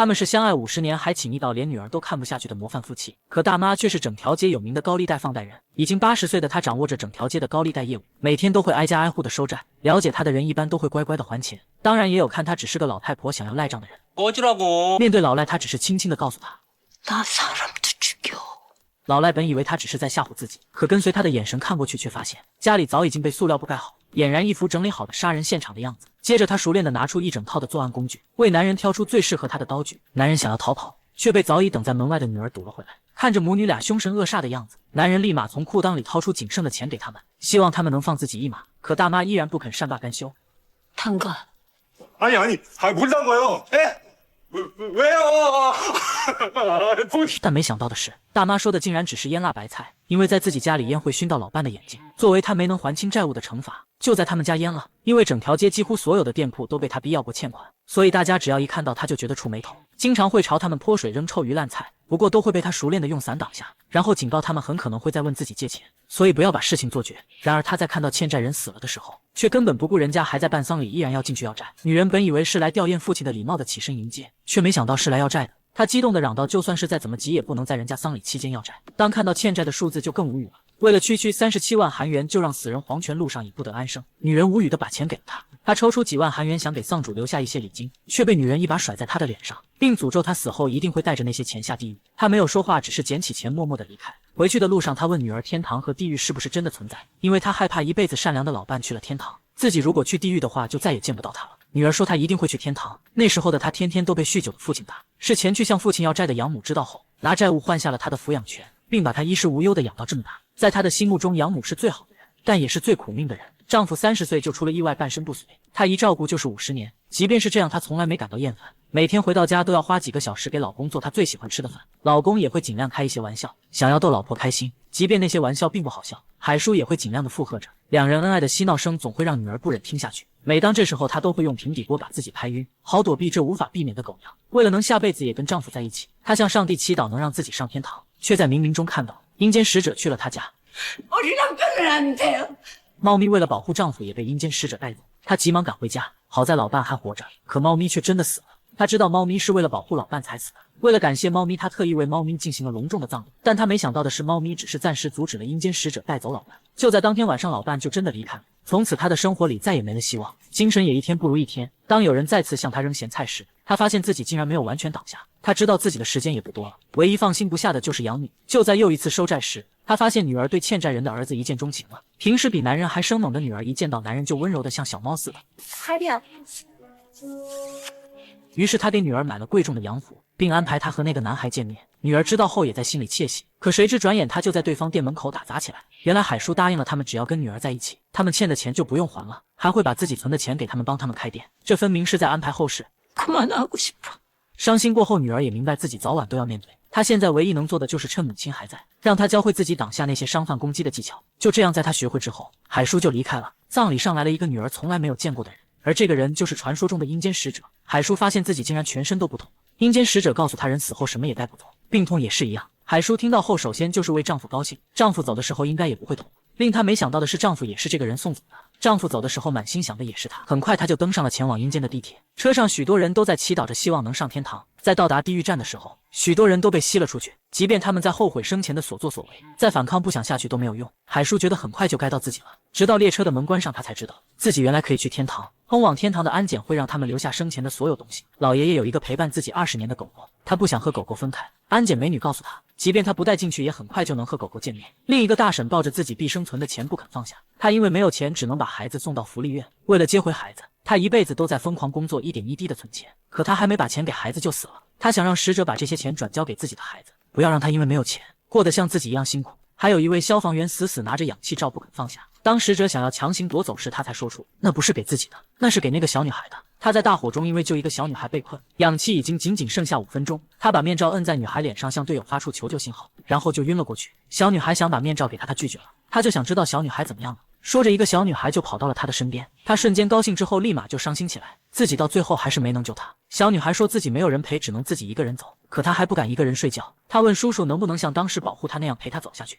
他们是相爱50年还亲密到连女儿都看不下去的模范夫妻。可大妈却是整条街有名的高利贷放贷人，已经80岁的她掌握着整条街的高利贷业务，每天都会挨家挨户的收债。了解她的人一般都会乖乖的还钱，当然也有看她只是个老太婆想要赖账的人。面对老赖，她只是轻轻的告诉他。老赖本以为他只是在吓唬自己，可跟随他的眼神看过去，却发现家里早已经被塑料布盖好，俨然一副整理好的杀人现场的样子。接着他熟练地拿出一整套的作案工具，为男人挑出最适合他的刀具。男人想要逃跑，却被早已等在门外的女儿堵了回来。看着母女俩凶神恶煞的样子，男人立马从裤裆里掏出仅剩的钱给他们，希望他们能放自己一马。可大妈依然不肯善罢甘休。아니 뭘 산 거요? 왜요? 但没想到的是，大妈说的竟然只是腌辣白菜，因为在自己家里腌会熏到老伴的眼睛，作为他没能还清债务的惩罚，就在他们家腌了。因为整条街几乎所有的店铺都被他逼要过欠款，所以大家只要一看到他就觉得触眉头，经常会朝他们泼水扔臭鱼烂菜，不过都会被他熟练的用伞挡下，然后警告他们很可能会再问自己借钱，所以不要把事情做绝。然而他在看到欠债人死了的时候，却根本不顾人家还在办丧礼，依然要进去要债。女人本以为是来吊唁父亲的，礼貌的起身迎接，却没想到是来要债的。他激动地嚷道，就算是再怎么急也不能在人家丧礼期间要债。当看到欠债的数字就更无语了，为了区37万韩元就让死人黄泉路上已不得安生。女人无语地把钱给了他，他抽出几万韩元想给丧主留下一些礼金，却被女人一把甩在他的脸上，并诅咒他死后一定会带着那些钱下地狱。他没有说话，只是捡起钱默默地离开。回去的路上，他问女儿天堂和地狱是不是真的存在，因为他害怕一辈子善良的老伴去了天堂，自己如果去地狱的话就再也见不到他了。女儿说她一定会去天堂，那时候的她天天都被酗酒的父亲打，是前去向父亲要债的养母知道后，拿债务换下了他的抚养权，并把她衣食无忧的养到这么大。在她的心目中，养母是最好的人，但也是最苦命的人。丈夫30岁就出了意外，半身不遂，她一照顾就是50年。即便是这样，她从来没感到厌烦，每天回到家都要花几个小时给老公做她最喜欢吃的饭，老公也会尽量开一些玩笑，想要逗老婆开心，即便那些玩笑并不好笑，海叔也会尽量的附和着。两人恩爱的嬉闹声总会让女儿不忍听下去，每当这时候，她都会用平底锅把自己拍晕，好躲避这无法避免的狗粮。为了能下辈子也跟丈夫在一起，她向上帝祈祷能让自己上天堂，却在冥冥中看到阴间使者去了她家。猫咪为了保护丈夫也被阴间使者带走，她急忙赶回家，好在老伴还活着，可猫咪却真的死了。她知道猫咪是为了保护老伴才死的，为了感谢猫咪，她特意为猫咪进行了隆重的葬礼。但她没想到的是，猫咪只是暂时阻止了阴间使者带走老伴。就在当天晚上，老伴就真的离开了，从此她的生活里再也没了希望，精神也一天不如一天。当有人再次向她扔咸菜时，她发现自己竟然没有完全倒下。她知道自己的时间也不多了，唯一放心不下的就是养女。就在又一次收债时，她发现女儿对欠债人的儿子一见钟情了。平时比男人还生猛的女儿，一见到男人就温柔的像小猫似的。于是他给女儿买了贵重的洋服，并安排她和那个男孩见面。女儿知道后也在心里窃喜，可谁知转眼她就在对方店门口打砸起来。原来海叔答应了他们，只要跟女儿在一起，他们欠的钱就不用还了，还会把自己存的钱给他们，帮他们开店。这分明是在安排后事。伤心过后，女儿也明白自己早晚都要面对，她现在唯一能做的就是趁母亲还在，让她教会自己挡下那些商贩攻击的技巧。就这样，在她学会之后，海叔就离开了。葬礼上来了一个女儿从来没有见过的人，而这个人就是传说中的阴间使者。海叔发现自己竟然全身都不痛，阴间使者告诉他，人死后什么也带不走，病痛也是一样。海叔听到后，首先就是为丈夫高兴，丈夫走的时候应该也不会痛。令她没想到的是，丈夫也是这个人送走的。丈夫走的时候满心想的也是他。很快他就登上了前往阴间的地铁，车上许多人都在祈祷着，希望能上天堂。在到达地狱站的时候，许多人都被吸了出去，即便他们在后悔生前的所作所为，再反抗不想下去都没有用。海叔觉得很快就该到自己了，直到列车的门关上，他才知道自己原来可以去天堂。通往天堂的安检会让他们留下生前的所有东西。老爷爷有一个陪伴自己20年的狗狗，他不想和狗狗分开。安检美女告诉他，即便他不带进去，也很快就能和狗狗见面。另一个大婶抱着自己毕生存的钱不肯放下，他因为没有钱，只能把孩子送到福利院。为了接回孩子，他一辈子都在疯狂工作，一点一滴的存钱。可他还没把钱给孩子就死了。他想让使者把这些钱转交给自己的孩子，不要让他因为没有钱过得像自己一样辛苦。还有一位消防员死死拿着氧气罩不肯放下，当使者想要强行夺走时，他才说出那不是给自己的，那是给那个小女孩的。他在大火中因为救一个小女孩被困，氧气已经仅剩下5分钟，他把面罩摁在女孩脸上，向队友发出求救信号，然后就晕了过去。小女孩想把面罩给他，他拒绝了，他就想知道小女孩怎么样了。说着，一个小女孩就跑到了他的身边，他瞬间高兴，之后立马就伤心起来，自己到最后还是没能救她。小女孩说自己没有人陪，只能自己一个人走，可她还不敢一个人睡觉。她问叔叔能不能像当时保护她那样陪她走下去。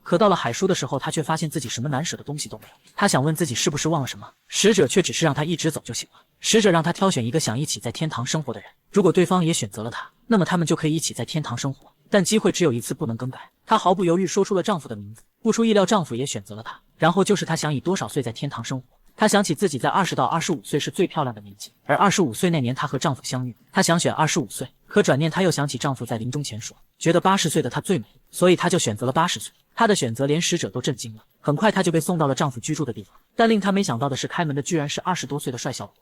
可到了海叔的时候，他却发现自己什么难舍的东西都没有。他想问自己是不是忘了什么，使者却只是让他一直走就行了。使者让他挑选一个想一起在天堂生活的人，如果对方也选择了他，那么他们就可以一起在天堂生活。但机会只有一次，不能更改。她毫不犹豫说出了丈夫的名字，不出意料，丈夫也选择了她。然后就是她想以多少岁在天堂生活。她想起自己在20到25岁是最漂亮的年纪，而25岁那年她和丈夫相遇，她想选25岁。可转念她又想起丈夫在临终前说，觉得80岁的她最美，所以她就选择了80岁。她的选择连使者都震惊了。很快她就被送到了丈夫居住的地方，但令她没想到的是，开门的居然是20多岁的帅小伙。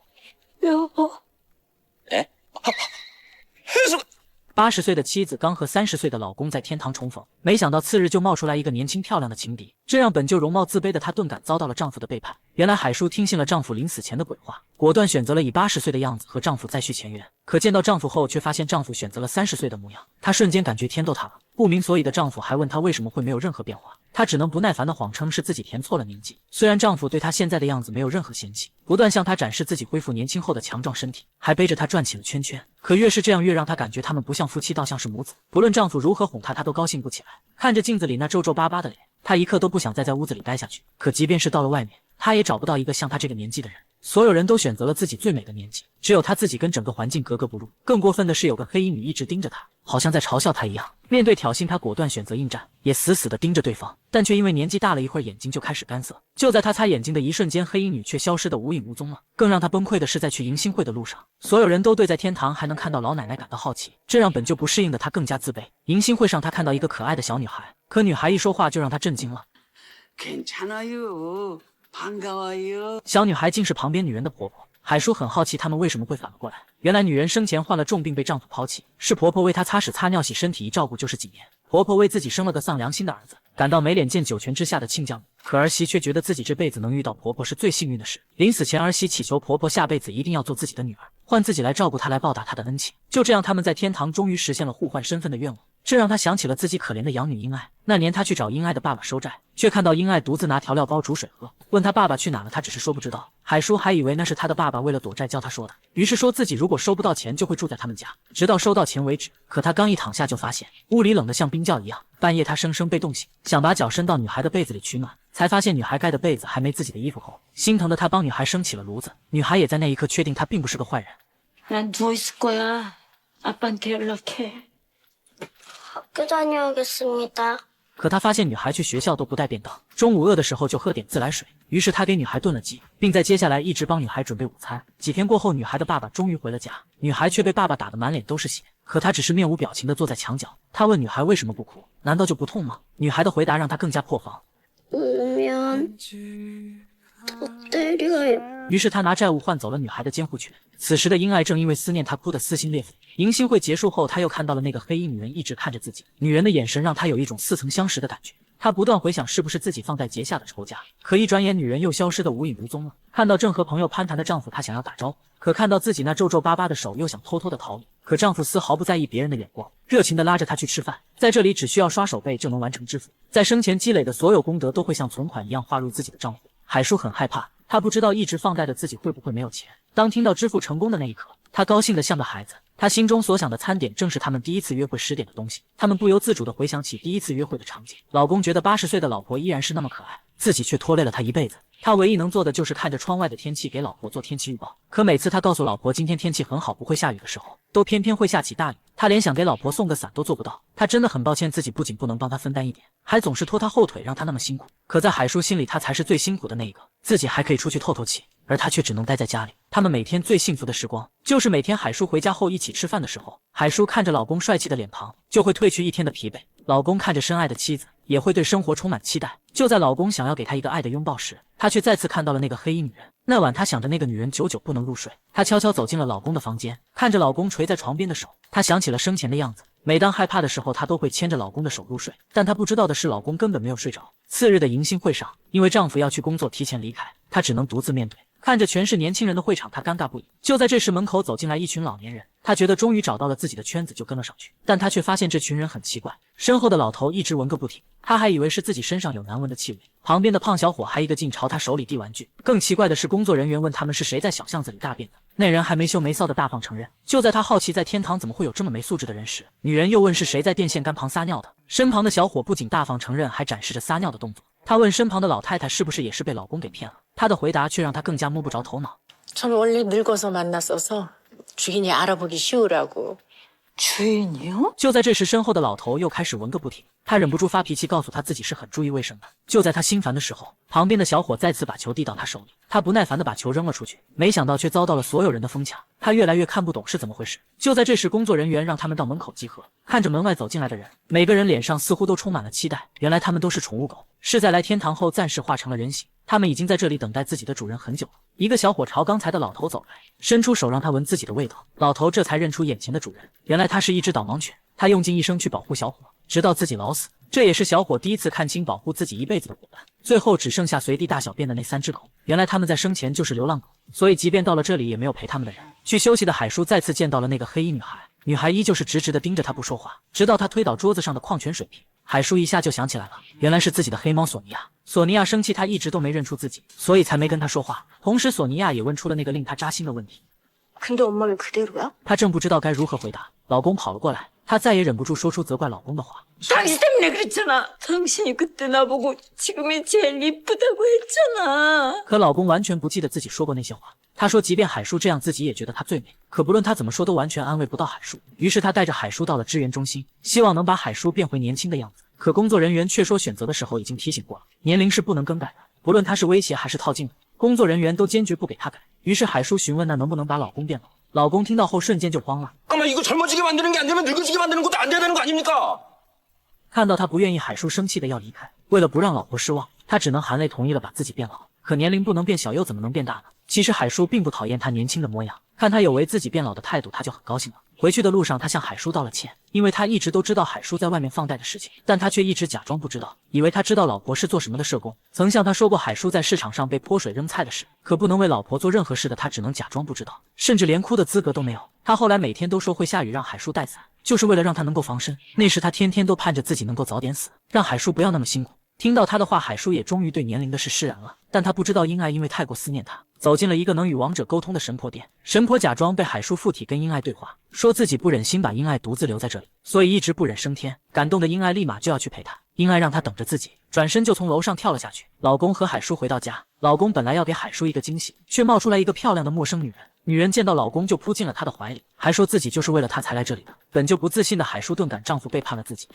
80岁的妻子刚和30岁的老公在天堂重逢，没想到次日就冒出来一个年轻漂亮的情敌，这让本就容貌自卑的她顿感遭到了丈夫的背叛。原来海叔听信了丈夫临死前的鬼话，果断选择了以80岁的样子和丈夫再续前缘。可见到丈夫后，却发现丈夫选择了30岁的模样，她瞬间感觉天都塌了。不明所以的丈夫还问她为什么会没有任何变化，她只能不耐烦地谎称是自己填错了年纪。虽然丈夫对她现在的样子没有任何嫌弃，不断向她展示自己恢复年轻后的强壮身体，还背着她转起了圈圈。可越是这样，越让她感觉他们不像夫妻，倒像是母子。不论丈夫如何哄她，她都高兴不起来。看着镜子里那皱皱巴巴的脸，她一刻都不想再在屋子里待下去。可即便是到了外面，她也找不到一个像她这个年纪的人。所有人都选择了自己最美的年纪，只有她自己跟整个环境格格不入。更过分的是，有个黑衣女一直盯着她，好像在嘲笑她一样。面对挑衅，她果断选择应战，也死死地盯着对方，但却因为年纪大了，一会儿眼睛就开始干涩。就在她擦眼睛的一瞬间，黑衣女却消失得无影无踪了。更让她崩溃的是，在去迎新会的路上，所有人都对在天堂还能看到老奶奶感到好奇，这让本就不适应的她更加自卑。迎新会上，她看到一个可爱的小女孩，可女孩一说话就让她震惊了。小女孩竟是旁边女人的婆婆。海叔很好奇他们为什么会反了过来，原来女人生前患了重病，被丈夫抛弃，是婆婆为她擦屎擦尿洗身体，一照顾就是几年。婆婆为自己生了个丧良心的儿子，感到没脸见九泉之下的亲家母，可儿媳却觉得自己这辈子能遇到婆婆是最幸运的事。临死前，儿媳祈求婆婆下辈子一定要做自己的女儿，换自己来照顾她，来报答她的恩情。就这样，他们在天堂终于实现了互换身份的愿望。这让他想起了自己可怜的养女英爱。那年他去找英爱的爸爸收债，却看到英爱独自拿调料包煮水喝，问他爸爸去哪了，他只是说不知道。海叔还以为那是他的爸爸为了躲债教他说的，于是说自己如果收不到钱就会住在他们家，直到收到钱为止。可他刚一躺下就发现屋里冷得像冰窖一样，半夜他生生被冻醒，想把脚伸到女孩的被子里取暖，才发现女孩盖的被子还没自己的衣服厚。心疼的他帮女孩升起了炉子，女孩也在那一刻确定他并不是个坏人。 난 누워 있을 거야. 아빠한테 연락해. 학교 다녀오겠습니다. 可他发现女孩去学校都不带便当，中午饿的时候就喝点自来水。于是他给女孩炖了鸡，并在接下来一直帮女孩准备午餐。几天过后，女孩的爸爸终于回了家，女孩却被爸爸打得满脸都是血。可他只是面无表情地坐在墙角。他问女孩为什么不哭，难道就不痛吗？女孩的回答让他更加破防。 울면 더 때려요. 于是他拿债务换走了女孩的监护权。此时的英爱正因为思念他哭得撕心裂肺。迎新会结束后，他又看到了那个黑衣女人一直看着自己，女人的眼神让他有一种似曾相识的感觉。他不断回想是不是自己放在结下的仇家，可一转眼女人又消失得无影无踪了。看到正和朋友攀谈的丈夫，她想要打招呼，可看到自己那皱皱巴巴的手，又想偷偷的逃离。可丈夫丝毫不在意别人的眼光，热情地拉着她去吃饭。在这里只需要刷手背就能完成支付，在生前积累的所有功德都会像存款一样划入自己的账户。海叔很害怕，他不知道一直放贷的自己会不会没有钱。当听到支付成功的那一刻，他高兴得像个孩子。他心中所想的餐点正是他们第一次约会时点的东西。他们不由自主地回想起第一次约会的场景。老公觉得80岁的老婆依然是那么可爱，自己却拖累了他一辈子。他唯一能做的就是看着窗外的天气给老婆做天气预报。可每次他告诉老婆今天天气很好，不会下雨的时候，都偏偏会下起大雨。他连想给老婆送个伞都做不到。他真的很抱歉，自己不仅不能帮他分担一点，还总是拖他后腿，让他那么辛苦。可在海叔心里，他才是最辛苦的那一个，自己还可以出去透透气，而他却只能待在家里。他们每天最幸福的时光，就是每天海叔回家后一起吃饭的时候。海叔看着老公帅气的脸庞，就会褪去一天的疲惫。老公看着深爱的妻子，也会对生活充满期待。就在老公想要给她一个爱的拥抱时，他却再次看到了那个黑衣女人。那晚他想着那个女人久久不能入睡，他悄悄走进了老公的房间，看着老公垂在床边的手，他想起了生前的样子。每当害怕的时候，她都会牵着老公的手入睡。但她不知道的是，老公根本没有睡着。次日的迎新会上，因为丈夫要去工作提前离开，她只能独自面对。看着全是年轻人的会场，她尴尬不已。就在这时，门口走进来一群老年人，她觉得终于找到了自己的圈子，就跟了上去。但她却发现这群人很奇怪，身后的老头一直闻个不停，她还以为是自己身上有难闻的气味。旁边的胖小伙还一个劲朝她手里递玩具。更奇怪的是，工作人员问他们是谁在小巷子里大便的，那人还没羞没臊的大方承认。就在他好奇在天堂怎么会有这么没素质的人时，女人又问是谁在电线杆旁撒尿的。身旁的小伙不仅大方承认，还展示着撒尿的动作。他问身旁的老太太是不是也是被老公给骗了，她的回答却让他更加摸不着头脑。 전 원래 늙어서 만났어서 주인이 알아보기 쉬우라고. 주인이요? 就在这时，身后的老头又开始闻个不停。他忍不住发脾气，告诉他自己是很注意卫生的。就在他心烦的时候，旁边的小伙再次把球递到他手里，他不耐烦地把球扔了出去，没想到却遭到了所有人的疯抢。他越来越看不懂是怎么回事。就在这时，工作人员让他们到门口集合。看着门外走进来的人，每个人脸上似乎都充满了期待。原来他们都是宠物狗，是在来天堂后暂时化成了人形。他们已经在这里等待自己的主人很久了。一个小伙朝刚才的老头走来，伸出手让他闻自己的味道。老头这才认出眼前的主人，原来他是一只导盲犬。他用尽一生去保护小伙，直到自己老死。这也是小伙第一次看清保护自己一辈子的伙伴。最后只剩下随地大小便的那3只狗，原来他们在生前就是流浪狗，所以即便到了这里也没有陪他们的人。去休息的海叔再次见到了那个黑衣女孩，女孩依旧是直直的盯着他不说话，直到他推倒桌子上的矿泉水瓶。海叔一下就想起来了，原来是自己的黑猫索尼娅。索尼娅生气，他一直都没认出自己，所以才没跟他说话。同时，索尼娅也问出了那个令他扎心的问题。 근데 엄마 왜 그대로야? 他正不知道该如何回答，老公跑了过来，他再也忍不住说出责怪老公的话。 당신 때문에 그랬잖아. 당신이 그때 나보고 지금이 제일 이쁘다고 했잖아. 可老公完全不记得自己说过那些话。他说，即便海叔这样，自己也觉得他最美。可不论他怎么说，都完全安慰不到海叔。于是他带着海叔到了支援中心，希望能把海叔变回年轻的样子。可工作人员却说，选择的时候已经提醒过了，年龄是不能更改的。不论他是威胁还是套近乎，工作人员都坚决不给他改。于是海叔询问，那能不能把老公变老？老公听到后瞬间就慌了。 잠깐만 이거 젊어지게 만드는 게 안 되면 늙어지게 만드는 것도 안 돼야 되는 거 아닙니까? 看到他不愿意，海叔生气的要离开。为了不让老婆失望，他只能含泪同意了把自己变老。可年龄不能变小，又怎么能变大呢？其实海叔并不讨厌他年轻的模样，看他有为自己变老的态度，他就很高兴了。回去的路上，他向海叔道了歉，因为他一直都知道海叔在外面放贷的事情，但他却一直假装不知道，以为他知道老婆是做什么的社工，曾向他说过海叔在市场上被泼水扔菜的事。可不能为老婆做任何事的他，只能假装不知道，甚至连哭的资格都没有。他后来每天都说会下雨，让海叔带伞，就是为了让他能够防身。那时他天天都盼着自己能够早点死，让海叔不要那么辛苦。听到他的话，海叔也终于对年龄的事释然了。但他不知道英爱因为太过思念他，走进了一个能与王者沟通的神婆店。神婆假装被海叔附体跟英爱对话，说自己不忍心把英爱独自留在这里，所以一直不忍升天。感动的英爱立马就要去陪他，英爱让他等着自己，转身就从楼上跳了下去。老公和海叔回到家，老公本来要给海叔一个惊喜，却冒出来一个漂亮的陌生女人。女人见到老公就扑进了他的怀里，还说自己就是为了他才来这里的。本就不自信的海叔顿感丈夫背叛了自己。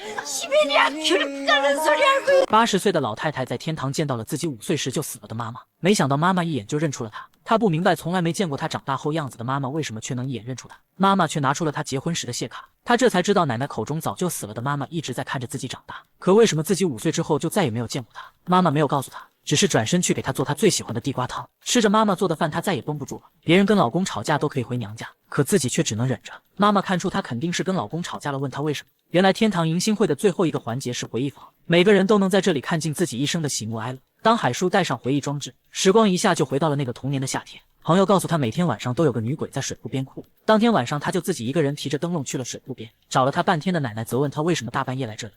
80岁的老太太在天堂见到了自己5岁时就死了的妈妈，没想到妈妈一眼就认出了她。她不明白从来没见过她长大后样子的妈妈为什么却能一眼认出她。妈妈却拿出了她结婚时的谢卡，她这才知道奶奶口中早就死了的妈妈一直在看着自己长大。可为什么自己5岁之后就再也没有见过她？妈妈没有告诉她，只是转身去给她做她最喜欢的地瓜汤。吃着妈妈做的饭，她再也绷不住了。别人跟老公吵架都可以回娘家，可自己却只能忍着。妈妈看出她肯定是跟老公吵架了，问她为什么。原来天堂迎新会的最后一个环节是回忆房，每个人都能在这里看尽自己一生的喜怒哀乐。当海叔戴上回忆装置，时光一下就回到了那个童年的夏天。朋友告诉他，每天晚上都有个女鬼在水库边哭。当天晚上，他就自己一个人提着灯笼去了水库边，找了他半天的奶奶责问他为什么大半夜来这里。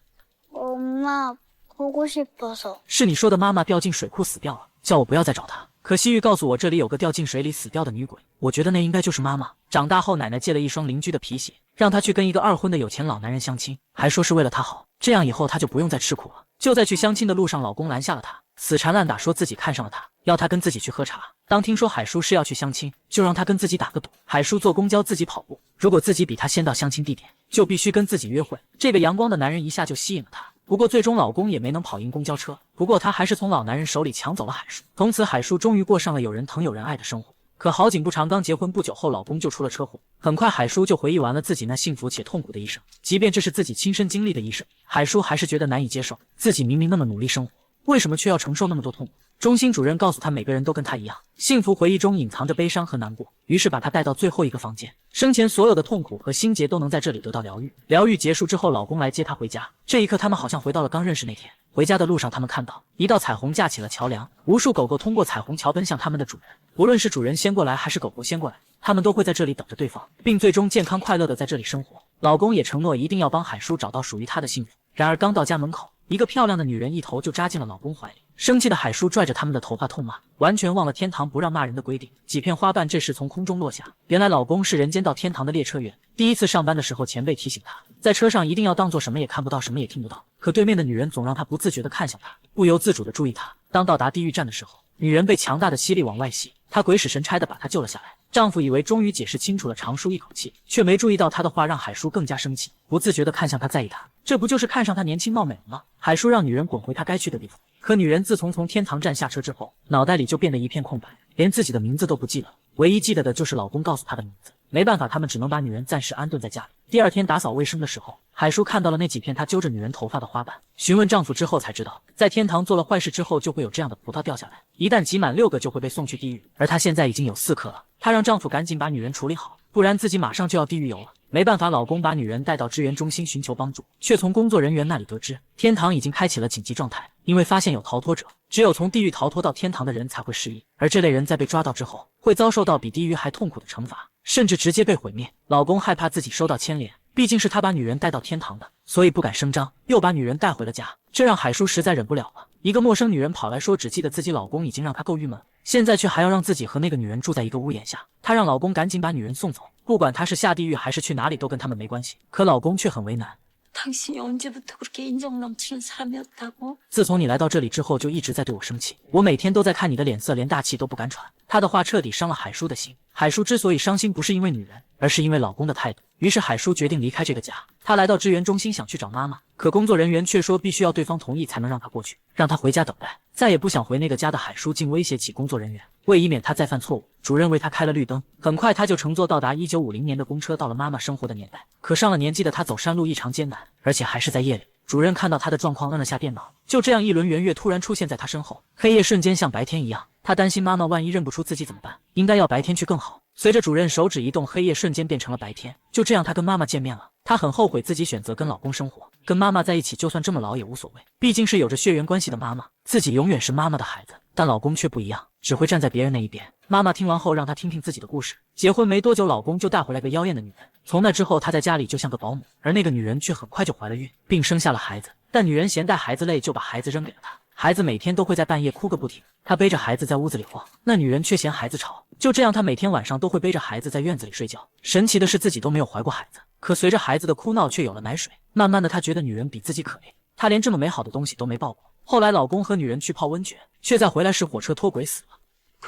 엄마, 보고 싶어서. 是你说的妈妈掉进水库死掉了，叫我不要再找她。可西域告诉我，这里有个掉进水里死掉的女鬼，我觉得那应该就是妈妈。长大后，奶奶借了一双邻居的皮鞋，让他去跟一个2婚的有钱老男人相亲，还说是为了他好，这样以后他就不用再吃苦了。就在去相亲的路上，老公拦下了他，死缠烂打说自己看上了他，要他跟自己去喝茶。当听说海叔是要去相亲，就让他跟自己打个赌。海叔坐公交，自己跑步，如果自己比他先到相亲地点，就必须跟自己约会。这个阳光的男人一下就吸引了他。不过最终老公也没能跑赢公交车，不过他还是从老男人手里抢走了海叔。从此海叔终于过上了有人疼有人爱的生活。可好景不长，刚结婚不久后，老公就出了车祸。很快海叔就回忆完了自己那幸福且痛苦的一生，即便这是自己亲身经历的一生，海叔还是觉得难以接受，自己明明那么努力生活，为什么却要承受那么多痛苦？中心主任告诉他，每个人都跟他一样，幸福回忆中隐藏着悲伤和难过，于是把他带到最后一个房间，生前所有的痛苦和心结都能在这里得到疗愈。疗愈结束之后，老公来接她回家，这一刻他们好像回到了刚认识那天。回家的路上，他们看到一道彩虹架起了桥梁，无数狗狗通过彩虹桥奔向他们的主人。无论是主人先过来还是狗狗先过来，他们都会在这里等着对方，并最终健康快乐的在这里生活。老公也承诺一定要帮海叔找到属于他的幸福。然而刚到家门口，一个漂亮的女人一头就扎进了老公怀里。生气的海叔拽着他们的头发痛骂，完全忘了天堂不让骂人的规定。几片花瓣这时从空中落下，原来老公是人间到天堂的列车员。第一次上班的时候，前辈提醒他，在车上一定要当做什么也看不到，什么也听不到。可对面的女人总让他不自觉地看向他，不由自主地注意他。当到达地狱站的时候，女人被强大的吸力往外吸，她鬼使神差地把他救了下来。丈夫以为终于解释清楚了，长舒一口气，却没注意到他的话让海叔更加生气，不自觉地看向他，在意他，这不就是看上他年轻貌美了吗？海叔让女人滚回他该去的地方，可女人自从天堂站下车之后，脑袋里就变得一片空白，连自己的名字都不记了，唯一记得的就是老公告诉她的名字。没办法，他们只能把女人暂时安顿在家里。第二天打扫卫生的时候，海叔看到了那几片他揪着女人头发的花瓣，询问丈夫之后才知道，在天堂做了坏事之后就会有这样的葡萄掉下来，一旦集满6个就会被送去地狱，而她现在已经有4颗了。她让丈夫赶紧把女人处理好，不然自己马上就要地狱游了。没办法，老公把女人带到支援中心寻求帮助，却从工作人员那里得知，天堂已经开启了紧急状态，因为发现有逃脱者，只有从地狱逃脱到天堂的人才会失忆，而这类人在被抓到之后，会遭受到比地狱还痛苦的惩罚，甚至直接被毁灭。老公害怕自己受到牵连，毕竟是他把女人带到天堂的，所以不敢声张，又把女人带回了家，这让海叔实在忍不了了。一个陌生女人跑来说，只记得自己老公已经让她够郁闷，现在却还要让自己和那个女人住在一个屋檐下。她让老公赶紧把女人送走，不管她是下地狱还是去哪里都跟他们没关系。可老公却很为难。당신이 언제부터 그렇게 인정 넘치는 사람이었다고? 自从你来到这里之后就一直在对我生气，我每天都在看你的脸色，连大气都不敢喘。他的话彻底伤了海叔的心。海叔之所以伤心不是因为女人，而是因为老公的态度。于是海叔决定离开这个家，他来到支援中心想去找妈妈，可工作人员却说必须要对方同意才能让他过去，让他回家等待。再也不想回那个家的海叔竟威胁起工作人员，为以免他再犯错误，主任为他开了绿灯。很快他就乘坐到达1950年的公车到了妈妈生活的年代。可上了年纪的他走山路异常艰难，而且还是在夜里。主任看到他的状况，摁了下电脑，就这样一轮圆月突然出现在他身后，黑夜瞬间像白天一样。他担心妈妈万一认不出自己怎么办，应该要白天去更好。随着主任手指一动，黑夜瞬间变成了白天。就这样他跟妈妈见面了。他很后悔自己选择跟老公生活，跟妈妈在一起就算这么老也无所谓，毕竟是有着血缘关系的妈妈，自己永远是妈妈的孩子。但老公却不一样，只会站在别人那一边。妈妈听完后让他听听自己的故事。结婚没多久，老公就带回来个妖艳的女人，从那之后他在家里就像个保姆，而那个女人却很快就怀了孕，并生下了孩子。但女人嫌带孩子累，就把孩子扔给了他。孩子每天都会在半夜哭个不停，他背着孩子在屋子里晃，那女人却嫌孩子吵。就这样，他每天晚上都会背着孩子在院子里睡觉。神奇的是，自己都没有怀过孩子，可随着孩子的哭闹，却有了奶水。慢慢的，他觉得女人比自己可怜，他连这么美好的东西都没抱过。后来，老公和女人去泡温泉，却在回来时火车脱轨死了。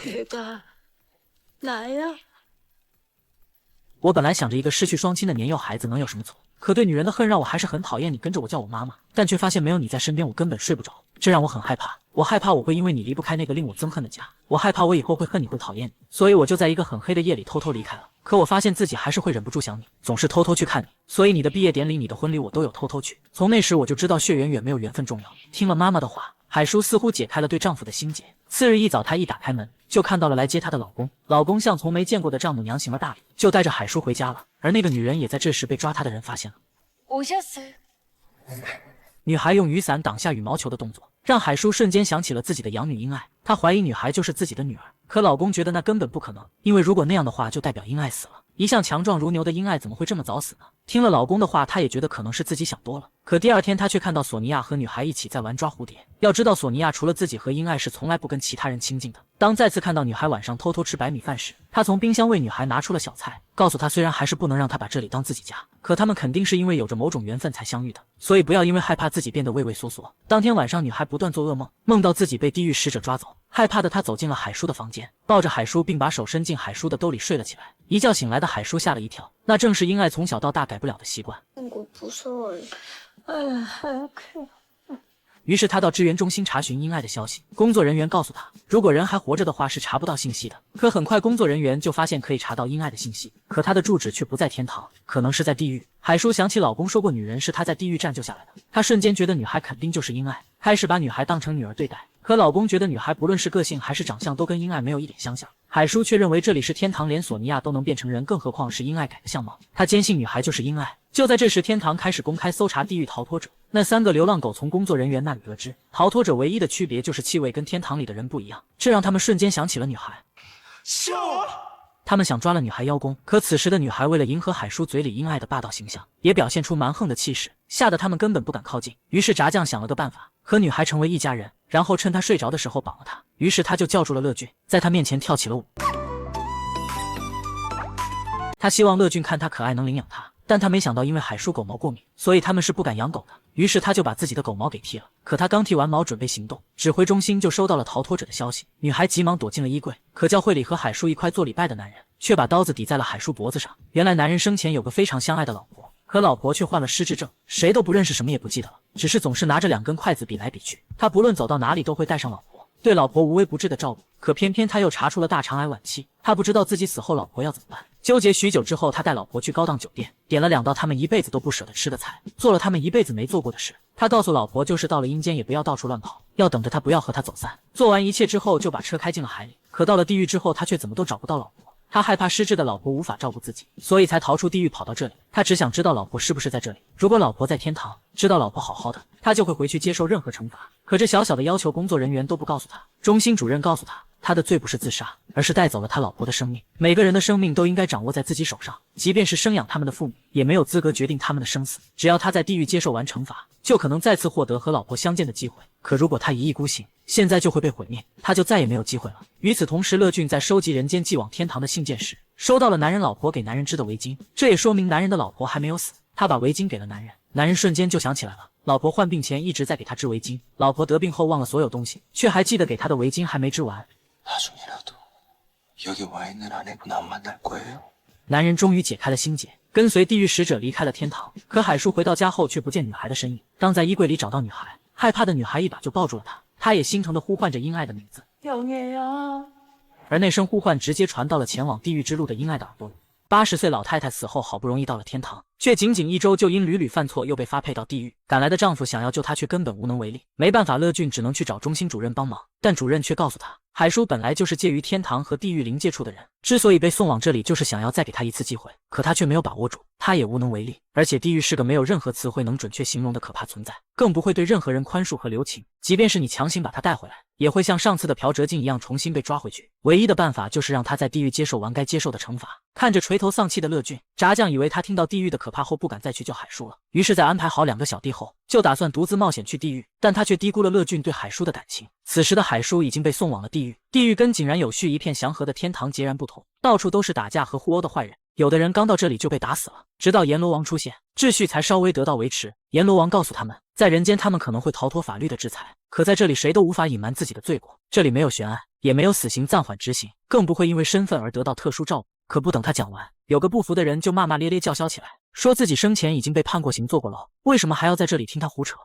걔가 나야? 我本来想着一个失去双亲的年幼孩子能有什么错，可对女人的恨让我还是很讨厌你跟着我叫我妈妈，但却发现没有你在身边我根本睡不着，这让我很害怕。我害怕我会因为你离不开那个令我憎恨的家，我害怕我以后会恨你会讨厌你，所以我就在一个很黑的夜里偷偷离开了。可我发现自己还是会忍不住想你，总是偷偷去看你，所以你的毕业典礼、你的婚礼我都有偷偷去。从那时我就知道血缘远没有缘分重要。听了妈妈的话，海叔似乎解开了对丈夫的心结。次日一早，他一打开门就看到了来接他的老公，老公像从没见过的丈母娘行了大礼，就带着海叔回家了。而那个女人也在这时被抓他的人发现了。 오셨어요. 女孩用雨伞挡下羽毛球的动作，让海叔瞬间想起了自己的养女英爱。他怀疑女孩就是自己的女儿，可老公觉得那根本不可能，因为如果那样的话，就代表英爱死了。一向强壮如牛的英爱怎么会这么早死呢？听了老公的话，他也觉得可能是自己想多了。可第二天，他却看到索尼娅和女孩一起在玩抓蝴蝶。要知道，索尼娅除了自己和英爱是从来不跟其他人亲近的。当再次看到女孩晚上偷偷吃白米饭时，他从冰箱为女孩拿出了小菜，告诉她虽然还是不能让她把这里当自己家，可他们肯定是因为有着某种缘分才相遇的，所以不要因为害怕自己变得畏畏缩缩。当天晚上，女孩不断做噩梦，梦到自己被地狱使者抓走。害怕的她走进了海叔的房间，抱着海叔，并把手伸进海叔的兜里睡了起来。一觉醒来的海叔吓了一跳，那正是英爱从小到大改不了的习惯。 我무서워요. 于是他到支援中心查询英爱的消息，工作人员告诉他，如果人还活着的话是查不到信息的。可很快工作人员就发现可以查到英爱的信息，可他的住址却不在天堂，可能是在地狱。海叔想起老公说过女人是他在地狱站救下来的，他瞬间觉得女孩肯定就是英爱，开始把女孩当成女儿对待。可老公觉得女孩不论是个性还是长相都跟英爱没有一点相像，海叔却认为这里是天堂，连索尼娅都能变成人，更何况是英爱改的相貌。他坚信女孩就是英爱。就在这时，天堂开始公开搜查地狱逃脱者。那3个流浪狗从工作人员那里得知，逃脱者唯一的区别就是气味跟天堂里的人不一样，这让他们瞬间想起了女孩。他们想抓了女孩邀功，可此时的女孩为了迎合海叔嘴里英爱的霸道形象，也表现出蛮横的气势，吓得他们根本不敢靠近。于是炸酱想了个办法，和女孩成为一家人，然后趁他睡着的时候绑了他。于是他就叫住了乐俊，在他面前跳起了舞。他希望乐俊看他可爱能领养他，但他没想到因为海叔狗毛过敏，所以他们是不敢养狗的。于是他就把自己的狗毛给剃了。可他刚剃完毛准备行动，指挥中心就收到了逃脱者的消息。女孩急忙躲进了衣柜，可教会里和海叔一块做礼拜的男人却把刀子抵在了海叔脖子上。原来男人生前有个非常相爱的老婆，可老婆却患了失智症，谁都不认识，什么也不记得了，只是总是拿着2根筷子比来比去。他不论走到哪里都会带上老婆，对老婆无微不至的照顾。可偏偏他又查出了大肠癌晚期，他不知道自己死后老婆要怎么办。纠结许久之后，他带老婆去高档酒店，点了2道他们一辈子都不舍得吃的菜，做了他们一辈子没做过的事。他告诉老婆，就是到了阴间也不要到处乱跑，要等着他不要和他走散。做完一切之后，就把车开进了海里。可到了地狱之后，他却怎么都找不到老婆。他害怕失智的老婆无法照顾自己，所以才逃出地狱跑到这里。他只想知道老婆是不是在这里。如果老婆在天堂，知道老婆好好的，他就会回去接受任何惩罚。可这小小的要求，工作人员都不告诉他。中心主任告诉他，他的罪不是自杀，而是带走了他老婆的生命。每个人的生命都应该掌握在自己手上，即便是生养他们的父母，也没有资格决定他们的生死。只要他在地狱接受完惩罚，就可能再次获得和老婆相见的机会。可如果他一意孤行，现在就会被毁灭，他就再也没有机会了。与此同时，乐俊在收集人间寄往天堂的信件时，收到了男人老婆给男人织的围巾，这也说明男人的老婆还没有死。他把围巾给了男人，男人瞬间就想起来了，老婆患病前一直在给他织围巾，老婆得病后忘了所有东西，却还记得给他的围巾还没织完。男人终于解开了心结，跟随地狱使者离开了天堂。可海叔回到家后却不见女孩的身影，当在衣柜里找到女孩，害怕的女孩一把就抱住了他，他也心疼地呼唤着英爱的名字，而那声呼唤直接传到了前往地狱之路的英爱的耳朵里。80岁老太太死后好不容易到了天堂，却仅仅1周就因屡屡犯错又被发配到地狱。赶来的丈夫想要救她，却根本无能为力。没办法，乐俊只能去找中心主任帮忙，但主任却告诉他，海叔本来就是介于天堂和地狱临界处的人，之所以被送往这里，就是想要再给他一次机会，可他却没有把握住，他也无能为力。而且地狱是个没有任何词汇能准确形容的可怕存在，更不会对任何人宽恕和留情，即便是你强行把他带回来，也会像上次的朴哲敬一样重新被抓回去。唯一的办法就是让他在地狱接受完该接受的惩罚。看着垂头丧气的乐俊，炸酱以为他听到地狱的可怕后不敢再去救海叔了，于是在安排好2个小弟后，就打算独自冒险去地狱。但他却低估了乐俊对海叔的感情。此时的海叔已经被送往了地狱，地狱跟井然有序一片祥和的天堂截然不同，到处都是打架和互殴的坏人，有的人刚到这里就被打死了。直到阎罗王出现，秩序才稍微得到维持。阎罗王告诉他们，在人间他们可能会逃脱法律的制裁，可在这里谁都无法隐瞒自己的罪过。这里没有悬案，也没有死刑暂缓执行，更不会因为身份而得到特殊照顾。可不等他讲完，有个不服的人就骂骂咧咧叫嚣起来，说自己生前已经被判过刑坐过牢，为什么还要在这里听他胡扯。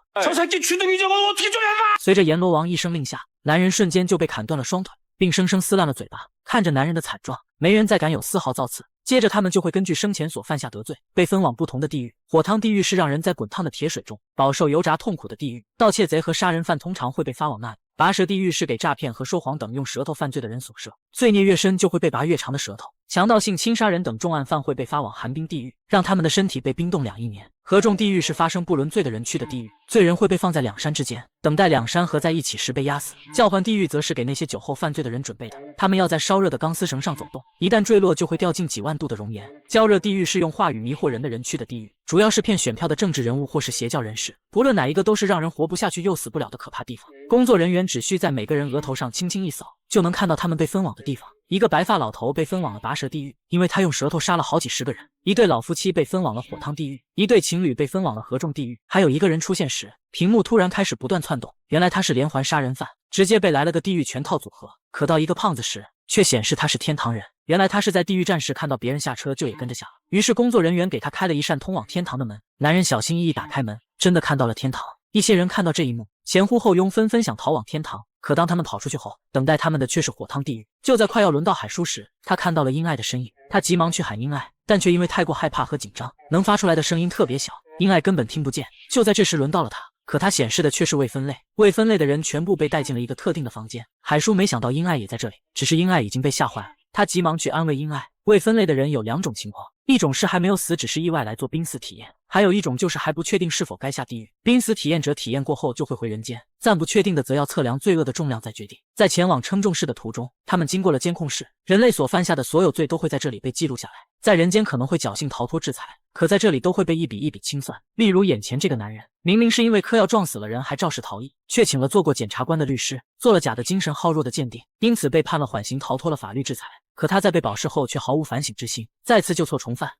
随着阎罗王一声令下，男人瞬间就被砍断了双腿，并生生撕烂了嘴巴。看着男人的惨状，没人再敢有丝毫造次。接着他们就会根据生前所犯下得罪，被分往不同的地狱。火汤地狱是让人在滚烫的铁水中饱受油炸痛苦的地狱，盗窃贼和杀人犯通常会被发往那里。拔舌地狱是给诈骗和说谎等用舌头犯罪的人所设，罪孽越深就会被拔越长的舌头。强盗、性侵杀人等重案犯会被发往寒冰地狱，让他们的身体被冰冻2亿年。合众地狱是发生不伦罪的人去的地狱，罪人会被放在2山之间，等待2山合在一起时被压死。叫唤地狱则是给那些酒后犯罪的人准备的，他们要在烧热的钢丝绳上走动，一旦坠落就会掉进几万度的熔岩。焦热地狱是用话语迷惑人的人去的地狱，主要是骗选票的政治人物或是邪教人士，不论哪一个都是让人活不下去又死不了的可怕地方。工作人员只需在每个人额头上轻轻一扫，就能看到他们被分往的地方。一个白发老头被分往了拔舌地狱，因为他用舌头杀了好几10个人；一对老夫妻被分往了火汤地狱；一对情侣被分往了合众地狱。还有一个人出现时，屏幕突然开始不断窜动，原来他是连环杀人犯，直接被来了个地狱全套组合。可到一个胖子时，却显示他是天堂人，原来他是在地狱站时看到别人下车就也跟着下了，于是工作人员给他开了一扇通往天堂的门。男人小心翼翼打开门，真的看到了天堂。一些人看到这一幕，前呼后拥，纷纷想逃往天堂。可当他们跑出去后，等待他们的却是火汤地狱。就在快要轮到海叔时，他看到了英爱的身影，他急忙去喊英爱，但却因为太过害怕和紧张，能发出来的声音特别小，英爱根本听不见。就在这时轮到了他，可他显示的却是未分类，未分类的人全部被带进了一个特定的房间。海叔没想到英爱也在这里，只是英爱已经被吓坏了，他急忙去安慰英爱。未分类的人有2种情况，一种是还没有死，只是意外来做濒死体验，还有一种就是还不确定是否该下地狱。濒死体验者体验过后就会回人间，暂不确定的则要测量罪恶的重量再决定。在前往称重室的途中，他们经过了监控室，人类所犯下的所有罪都会在这里被记录下来。在人间可能会侥幸逃脱制裁，可在这里都会被一笔一笔清算。例如眼前这个男人，明明是因为嗑药撞死了人还肇事逃逸，却请了做过检察官的律师，做了假的精神耗弱的鉴定，因此被判了缓刑，逃脱了法律制裁。可他在被保释后却毫无反省之心，再次就错重犯。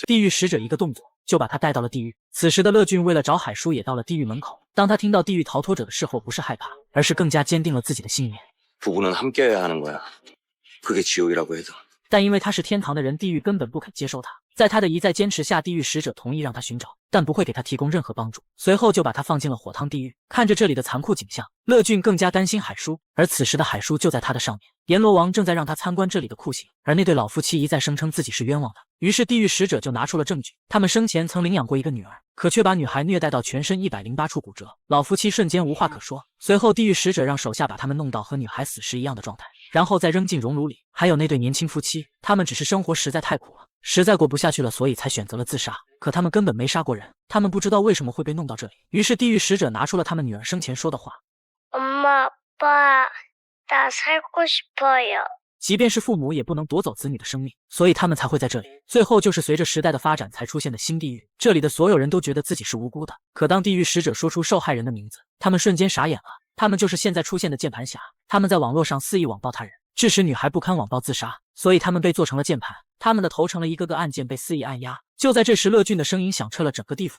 地狱使者一个动作就把他带到了地狱。此时的乐俊为了找海叔也到了地狱门口。当他听到地狱逃脱者的事后，不是害怕，而是更加坚定了自己的信念。 부부는 함께해야 하는 거야. 그게 지옥이라고 해도. 但因为他是天堂的人，地狱根本不肯接受他。在他的一再坚持下，地狱使者同意让他寻找，但不会给他提供任何帮助。随后就把他放进了火汤地狱。看着这里的残酷景象，乐俊更加担心海叔。而此时的海叔就在他的上面，阎罗王正在让他参观这里的酷刑。而那对老夫妻一再声称自己是冤枉的，于是地狱使者就拿出了证据，他们生前曾领养过一个女儿，可却把女孩虐待到全身108处骨折。老夫妻瞬间无话可说。随后地狱使者让手下把他们弄到和女孩死时一样的状态，然后再扔进熔炉里。还有那对年轻夫妻，他们只是生活实在太苦了，实在过不下去了，所以才选择了自杀。可他们根本没杀过人，他们不知道为什么会被弄到这里。于是地狱使者拿出了他们女儿生前说的话： 엄마, 아빠, 나 살고 싶어요. 即便是父母也不能夺走子女的生命，所以他们才会在这里。最后就是随着时代的发展才出现的新地狱，这里的所有人都觉得自己是无辜的。可当地狱使者说出受害人的名字，他们瞬间傻眼了。他们就是现在出现的键盘侠，他们在网络上肆意网暴他人，致使女孩不堪网暴自杀，所以他们被做成了键盘，他们的头成了一个个按键被肆意按压。就在这时，乐俊的声音响彻了整个地府。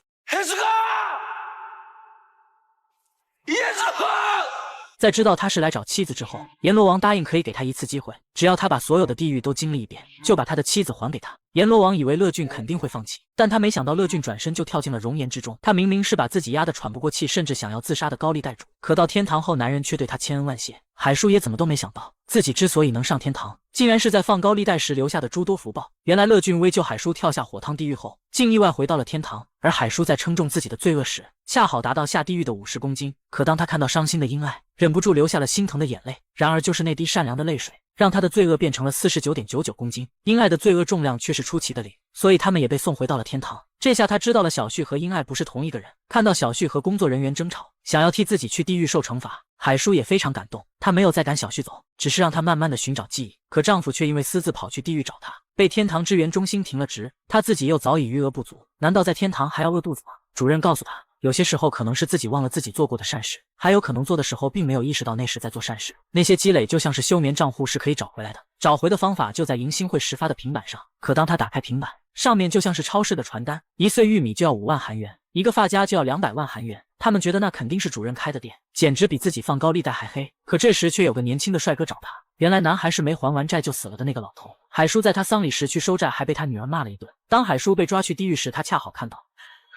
在知道他是来找妻子之后，阎罗王答应可以给他一次机会，只要他把所有的地狱都经历一遍，就把他的妻子还给他。阎罗王以为乐俊肯定会放弃，但他没想到乐俊转身就跳进了熔岩之中。他明明是把自己压得喘不过气，甚至想要自杀的高利贷主，可到天堂后，男人却对他千恩万谢。海叔也怎么都没想到，自己之所以能上天堂，竟然是在放高利贷时留下的诸多福报。原来乐俊为救海叔跳下火汤地狱后，竟意外回到了天堂，而海叔在称重自己的罪恶时，恰好达到下地狱的50公斤。可当他看到伤心的英爱，忍不住流下了心疼的眼泪。然而就是那滴善良的泪水，让他的罪恶变成了49.99公斤，英爱的罪恶重量却是出奇的0，所以他们也被送回到了天堂。这下他知道了小旭和英爱不是同一个人。看到小旭和工作人员争吵，想要替自己去地狱受惩罚，海叔也非常感动。他没有再赶小旭走，只是让他慢慢的寻找记忆。可丈夫却因为私自跑去地狱找他，被天堂支援中心停了职。他自己又早已余额不足，难道在天堂还要饿肚子吗？主任告诉他，有些时候可能是自己忘了自己做过的善事，还有可能做的时候并没有意识到那时在做善事。那些积累就像是休眠账户，是可以找回来的。找回的方法就在银星会时发的平板上。可当他打开平板，上面就像是超市的传单，1穗玉米就要5万韩元，一个发夹就要200万韩元。他们觉得那肯定是主任开的店，简直比自己放高利贷还黑。可这时却有个年轻的帅哥找他，原来男孩是没还完债就死了的那个老头。海叔在他丧礼时去收债，还被他女儿骂了一顿。当海叔被抓去地狱时，他恰好看到，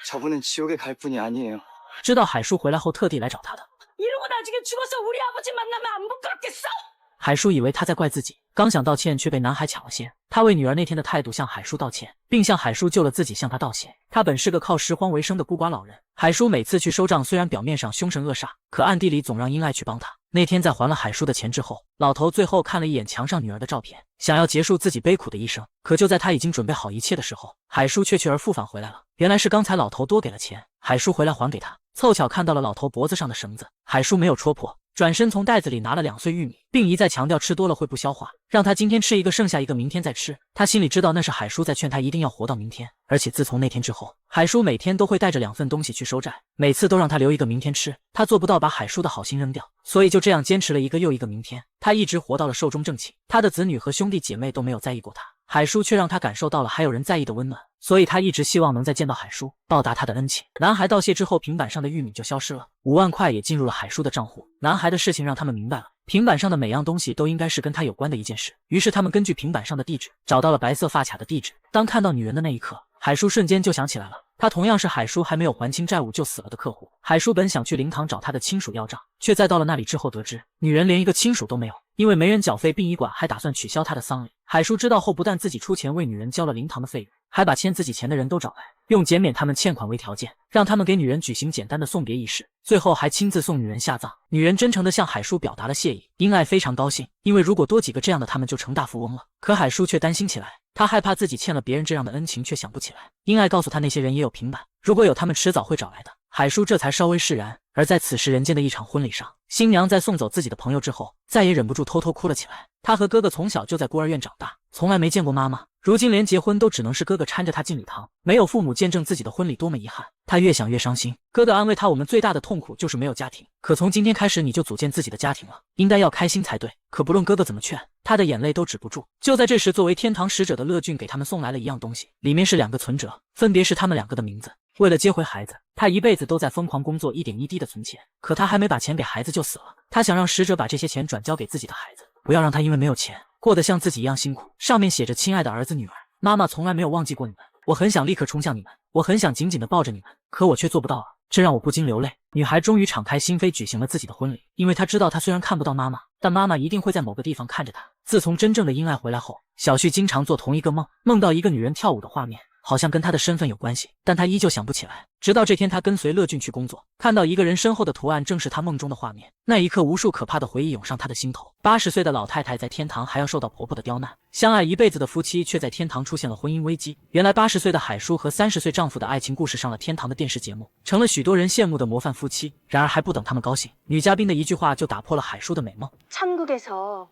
저분은 지옥에 갈 분이 아니에요. 知道海叔回来后特地来找他的。 이러고 나중에 죽어서 우리 아버지 만나면 안 부끄럽겠어? 海叔以为他在怪自己，刚想道歉却被男孩抢了先。他为女儿那天的态度向海叔道歉，并向海叔救了自己向他道谢。他本是个靠拾荒为生的孤寡老人，海叔每次去收账，虽然表面上凶神恶煞，可暗地里总让英爱去帮他。那天在还了海叔的钱之后，老头最后看了一眼墙上女儿的照片，想要结束自己悲苦的一生。可就在他已经准备好一切的时候，海叔却去而复返回来了。原来是刚才老头多给了钱，海叔回来还给他，凑巧看到了老头脖子上的绳子，海叔没有戳破，转身从袋子里拿了2穗玉米，并一再强调吃多了会不消化，让他今天吃一个，剩下一个明天再吃。他心里知道那是海叔在劝他一定要活到明天，而且自从那天之后，海叔每天都会带着2份东西去收债，每次都让他留一个明天吃。他做不到把海叔的好心扔掉，所以就这样坚持了一个又一个明天。他一直活到了寿终正寝，他的子女和兄弟姐妹都没有在意过他，海叔却让他感受到了还有人在意的温暖，所以他一直希望能再见到海叔，报答他的恩情。男孩道谢之后，平板上的玉米就消失了，5万块也进入了海叔的账户。男孩的事情让他们明白了，平板上的每样东西都应该是跟他有关的一件事。于是他们根据平板上的地址找到了白色发卡的地址。当看到女人的那一刻，海叔瞬间就想起来了，他同样是海叔还没有还清债务就死了的客户。海叔本想去灵堂找他的亲属要账，却在到了那里之后得知，女人连一个亲属都没有，因为没人缴费，殡仪馆还打算取消他的丧礼。海叔知道后，不但自己出钱为女人交了灵堂的费用，还把欠自己钱的人都找来，用减免他们欠款为条件，让他们给女人举行简单的送别仪式。最后还亲自送女人下葬。女人真诚地向海叔表达了谢意，英爱非常高兴，因为如果多几个这样的，他们就成大富翁了。可海叔却担心起来，他害怕自己欠了别人这样的恩情，却想不起来。英爱告诉他，那些人也有平板，如果有，他们迟早会找来的。海叔这才稍微释然。而在此时人间的一场婚礼上，新娘在送走自己的朋友之后，再也忍不住偷偷哭了起来。她和哥哥从小就在孤儿院长大，从来没见过妈妈，如今连结婚都只能是哥哥搀着她进礼堂，没有父母见证自己的婚礼，多么遗憾。她越想越伤心，哥哥安慰她，我们最大的痛苦就是没有家庭，可从今天开始你就组建自己的家庭了，应该要开心才对。可不论哥哥怎么劝，她的眼泪都止不住。就在这时，作为天堂使者的乐俊给他们送来了一样东西，里面是2个存折，分别是他们2个的名字。为了接回孩子，他一辈子都在疯狂工作，一点一滴的存钱，可他还没把钱给孩子就死了。他想让使者把这些钱转交给自己的孩子，不要让他因为没有钱过得像自己一样辛苦。上面写着，亲爱的儿子女儿，妈妈从来没有忘记过你们，我很想立刻冲向你们，我很想紧紧地抱着你们，可我却做不到啊，这让我不禁流泪。女孩终于敞开心扉举行了自己的婚礼，因为她知道她虽然看不到妈妈，但妈妈一定会在某个地方看着她。自从真正的英爱回来后，小旭经常做同一个梦，梦到一个女人跳舞的画面，好像跟他的身份有关系，但他依旧想不起来。直到这天，他跟随乐俊去工作，看到一个人身后的图案正是他梦中的画面。那一刻，无数可怕的回忆涌上他的心头。80岁的老太太在天堂还要受到婆婆的刁难，相爱一辈子的夫妻却在天堂出现了婚姻危机。原来80岁的海叔和30岁丈夫的爱情故事上了天堂的电视节目，成了许多人羡慕的模范夫妻。然而还不等他们高兴，女嘉宾的一句话就打破了海叔的美梦。 천국에서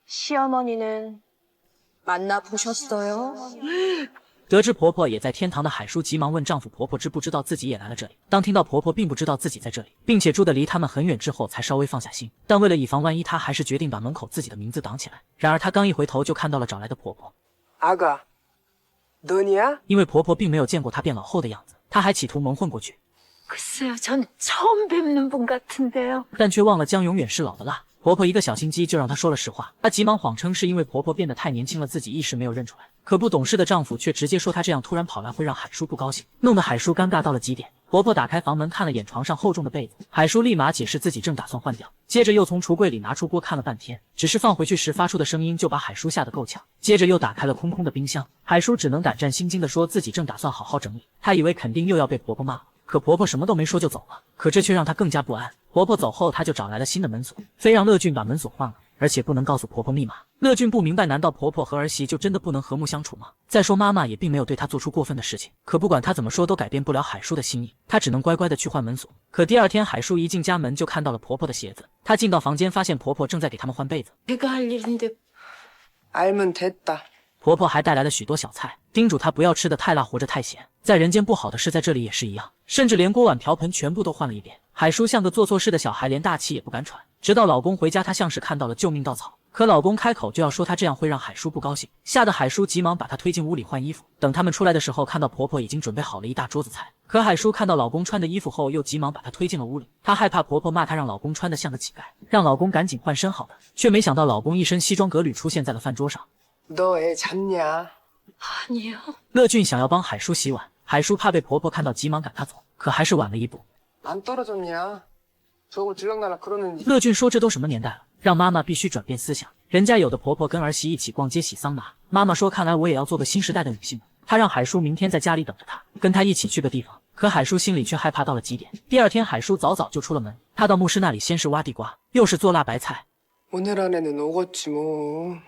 시어머니는 만나보셨어요? 得知婆婆也在天堂的海叔急忙问丈夫，婆婆知不知道自己也来了这里。当听到婆婆并不知道自己在这里，并且住得离他们很远之后，才稍微放下心。但为了以防万一，她还是决定把门口自己的名字挡起来。然而她刚一回头，就看到了找来的婆婆。 아가, 너냐? 因为婆婆并没有见过她变老后的样子，她还企图蒙混过去， 글쎄요, 전 처음 뵙는 분 같은데요. 但却忘了姜永远是老的辣。婆婆一个小心机就让她说了实话，她急忙谎称是因为婆婆变得太年轻了，自己一时没有认出来。可不懂事的丈夫却直接说她这样突然跑来会让海叔不高兴，弄得海叔尴尬到了极点。婆婆打开房门看了眼床上厚重的被子，海叔立马解释自己正打算换掉，接着又从橱柜里拿出锅看了半天，只是放回去时发出的声音就把海叔吓得够呛。接着又打开了空空的冰箱，海叔只能胆战心惊地说自己正打算好好整理。他以为肯定又要被婆婆骂了，可婆婆什么都没说就走了，可这却让他更加不安。婆婆走后，他就找来了新的门锁，非让乐俊把门锁换了，而且不能告诉婆婆密码。乐俊不明白，难道婆婆和儿媳就真的不能和睦相处吗？再说妈妈也并没有对他做出过分的事情，可不管他怎么说都改变不了海叔的心意，他只能乖乖的去换门锁。可第二天，海叔一进家门就看到了婆婆的鞋子，他进到房间发现婆婆正在给他们换被子。 제가 할 일인데 알면 됐다. 婆婆还带来了许多小菜，叮嘱她不要吃得太辣或者太咸。在人间不好的事在这里也是一样，甚至连锅碗瓢盆全部都换了一遍。海叔像个做错事的小孩，连大气也不敢喘。直到老公回家，她像是看到了救命稻草，可老公开口就要说她这样会让海叔不高兴，吓得海叔急忙把她推进屋里换衣服。等他们出来的时候，看到婆婆已经准备好了一大桌子菜，可海叔看到老公穿的衣服后，又急忙把她推进了屋里。她害怕婆婆骂她让老公穿得像个乞丐，让老公赶紧换身好的，却没想到老公一身西装革履出现在了饭桌上。 너 애 잤냐? 아니요. 乐俊想要帮海叔洗碗，海叔怕被婆婆看到，急忙赶他走，可还是晚了一步。 안 떨어졌냐? 저거 들락날락 그러는지. 乐俊说：“这都什么年代了，让妈妈必须转变思想。人家有的婆婆跟儿媳一起逛街洗桑拿，妈妈说看来我也要做个新时代的女性。她让海叔明天在家里等着她，跟她一起去个地方。可海叔心里却害怕到了极点。第二天，海叔早早就出了门，他到牧师那里先是挖地瓜，又是做辣白菜， 오늘 안에는 오겠지 뭐.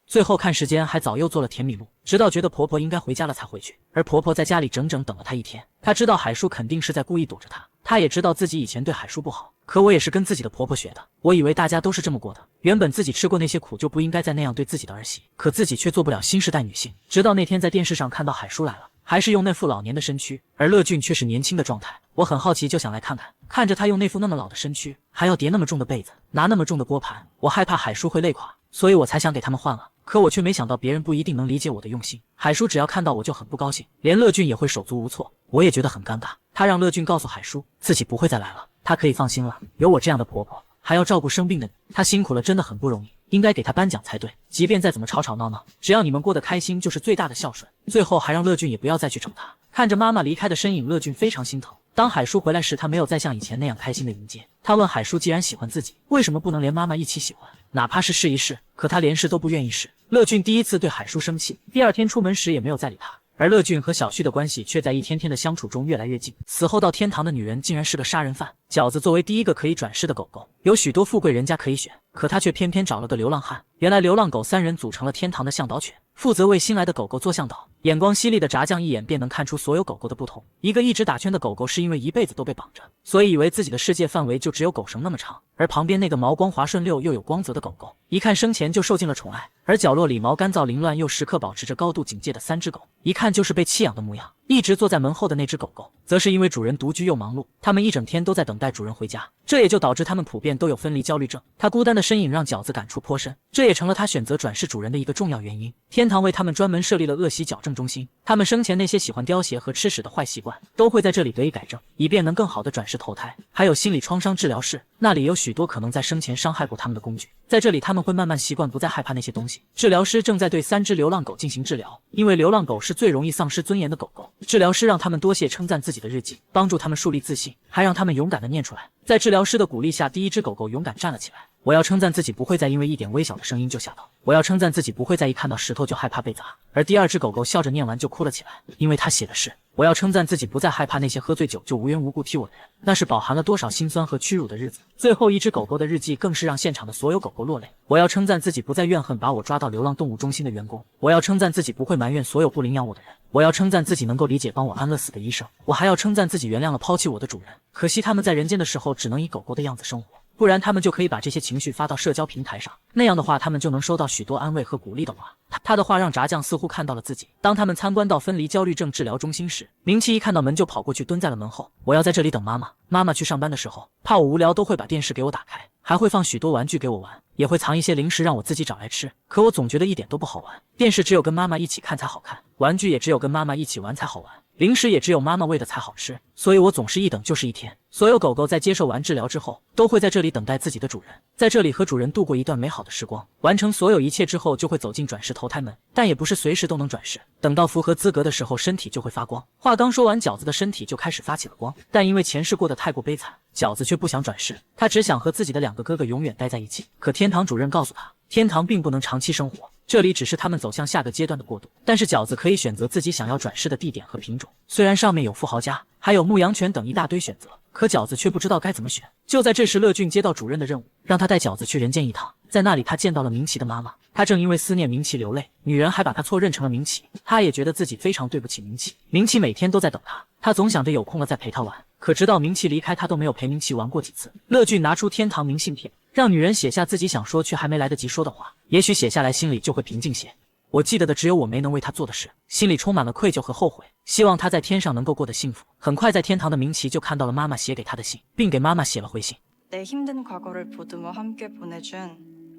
最后看时间还早又做了甜米露，直到觉得婆婆应该回家了才回去。而婆婆在家里整整等了她一天。她知道海叔肯定是在故意躲着她，她也知道自己以前对海叔不好，可我也是跟自己的婆婆学的。我以为大家都是这么过的，原本自己吃过那些苦，就不应该再那样对自己的儿媳，可自己却做不了新时代女性。直到那天在电视上看到海叔来了，还是用那副老年的身躯，而乐俊却是年轻的状态。我很好奇，就想来看看。看着他用那副那么老的身躯，还要叠那么重的被子，拿那么重的锅盘，我害怕海叔会累垮，所以我才想给他们换了。可我却没想到别人不一定能理解我的用心。海叔只要看到我就很不高兴，连乐俊也会手足无措。我也觉得很尴尬。他让乐俊告诉海叔，自己不会再来了，他可以放心了。有我这样的婆婆，还要照顾生病的你，她辛苦了，真的很不容易，应该给她颁奖才对。即便再怎么吵吵闹闹，只要你们过得开心，就是最大的孝顺。最后还让乐俊也不要再去找她。看着妈妈离开的身影，乐俊非常心疼。当海叔回来时，他没有再像以前那样开心的迎接。他问海叔，既然喜欢自己，为什么不能连妈妈一起喜欢，哪怕是试一试？可他连试都不愿意试。乐俊第一次对海叔生气，第二天出门时也没有再理他。而乐俊和小旭的关系却在一天天的相处中越来越近。死后到天堂的女人竟然是个杀人犯。饺子作为第一个可以转世的狗狗，有许多富贵人家可以选，可他却偏偏找了个流浪汉。原来流浪狗3人组成了天堂的向导犬，负责为新来的狗狗做向导。眼光犀利的炸酱一眼便能看出所有狗狗的不同。一个一直打圈的狗狗是因为一辈子都被绑着，所以以为自己的世界范围就只有狗绳那么长，而旁边那个毛光滑顺溜又有光泽的狗狗，一看生前就受尽了宠爱。而角落里毛干燥凌乱又时刻保持着高度警戒的3只狗，一看就是被弃养的模样。一直坐在门后的那只狗狗，则是因为主人独居又忙碌，它们一整天都在等待主人回家，这也就导致它们普遍都有分离焦虑症。它孤单的身影让饺子感触颇深，这也成了他选择转世主人的一个重要原因。天堂为他们专门设立了恶习矫正中心，他们生前那些喜欢叼鞋和吃屎的坏习惯，都会在这里得以改正，以便能更好的转世投胎。还有心理创伤治疗室，那里有许多可能在生前伤害过他们的工具，在这里他们会慢慢习惯，不再害怕那些东西。治疗师正在对3只流浪狗进行治疗，因为流浪狗是最容易丧失尊严的狗狗。治疗师让他们多写称赞自己的日记，帮助他们树立自信，还让他们勇敢地念出来。在治疗师的鼓励下，第1只狗狗勇敢站了起来。我要称赞自己不会再因为一点微小的声音就吓到，我要称赞自己不会再一看到石头就害怕被砸。而第2只狗狗笑着念完就哭了起来，因为它写的是我要称赞自己不再害怕那些喝醉酒就无缘无故踢我的人，那是饱含了多少辛酸和屈辱的日子。最后1只狗狗的日记更是让现场的所有狗狗落泪。我要称赞自己不再怨恨把我抓到流浪动物中心的员工，我要称赞自己不会埋怨所有不领养我的人，我要称赞自己能够理解帮我安乐死的医生，我还要称赞自己原谅了抛弃我的主人。可惜他们在人间的时候只能以狗狗的样子生活，不然他们就可以把这些情绪发到社交平台上，那样的话他们就能收到许多安慰和鼓励的话。他的话让炸酱似乎看到了自己。当他们参观到分离焦虑症治疗中心时，明奇一看到门就跑过去蹲在了门后。我要在这里等妈妈，妈妈去上班的时候，怕我无聊都会把电视给我打开，还会放许多玩具给我玩，也会藏一些零食让我自己找来吃。可我总觉得一点都不好玩，电视只有跟妈妈一起看才好看，玩具也只有跟妈妈一起玩才好玩，零食也只有妈妈喂的才好吃，所以我总是一等就是一天。所有狗狗在接受完治疗之后，都会在这里等待自己的主人，在这里和主人度过一段美好的时光。完成所有一切之后，就会走进转世投胎门，但也不是随时都能转世，等到符合资格的时候，身体就会发光。话刚说完，饺子的身体就开始发起了光，但因为前世过得太过悲惨，饺子却不想转世，他只想和自己的2个哥哥永远待在一起。可天堂主任告诉他，天堂并不能长期生活，这里只是他们走向下个阶段的过渡。但是饺子可以选择自己想要转世的地点和品种，虽然上面有富豪家，还有牧羊犬等一大堆选择，可饺子却不知道该怎么选。就在这时，乐俊接到主任的任务，让他带饺子去人间一趟。在那里他见到了明奇的妈妈，他正因为思念明奇流泪，女人还把他错认成了明奇。他也觉得自己非常对不起明奇，明奇每天都在等他，他总想着有空了再陪他玩，可直到明奇离开，他都没有陪明奇玩过几次。乐俊拿出天堂明信片，让女人写下自己想说却还没来得及说的话，也许写下来心里就会平静些。我记得的只有我没能为他做的事，心里充满了愧疚和后悔，希望他在天上能够过得幸福。很快在天堂的明奇就看到了妈妈写给他的信，并给妈妈写了回信。 내 힘든 과거를 보듬어 함께 보내준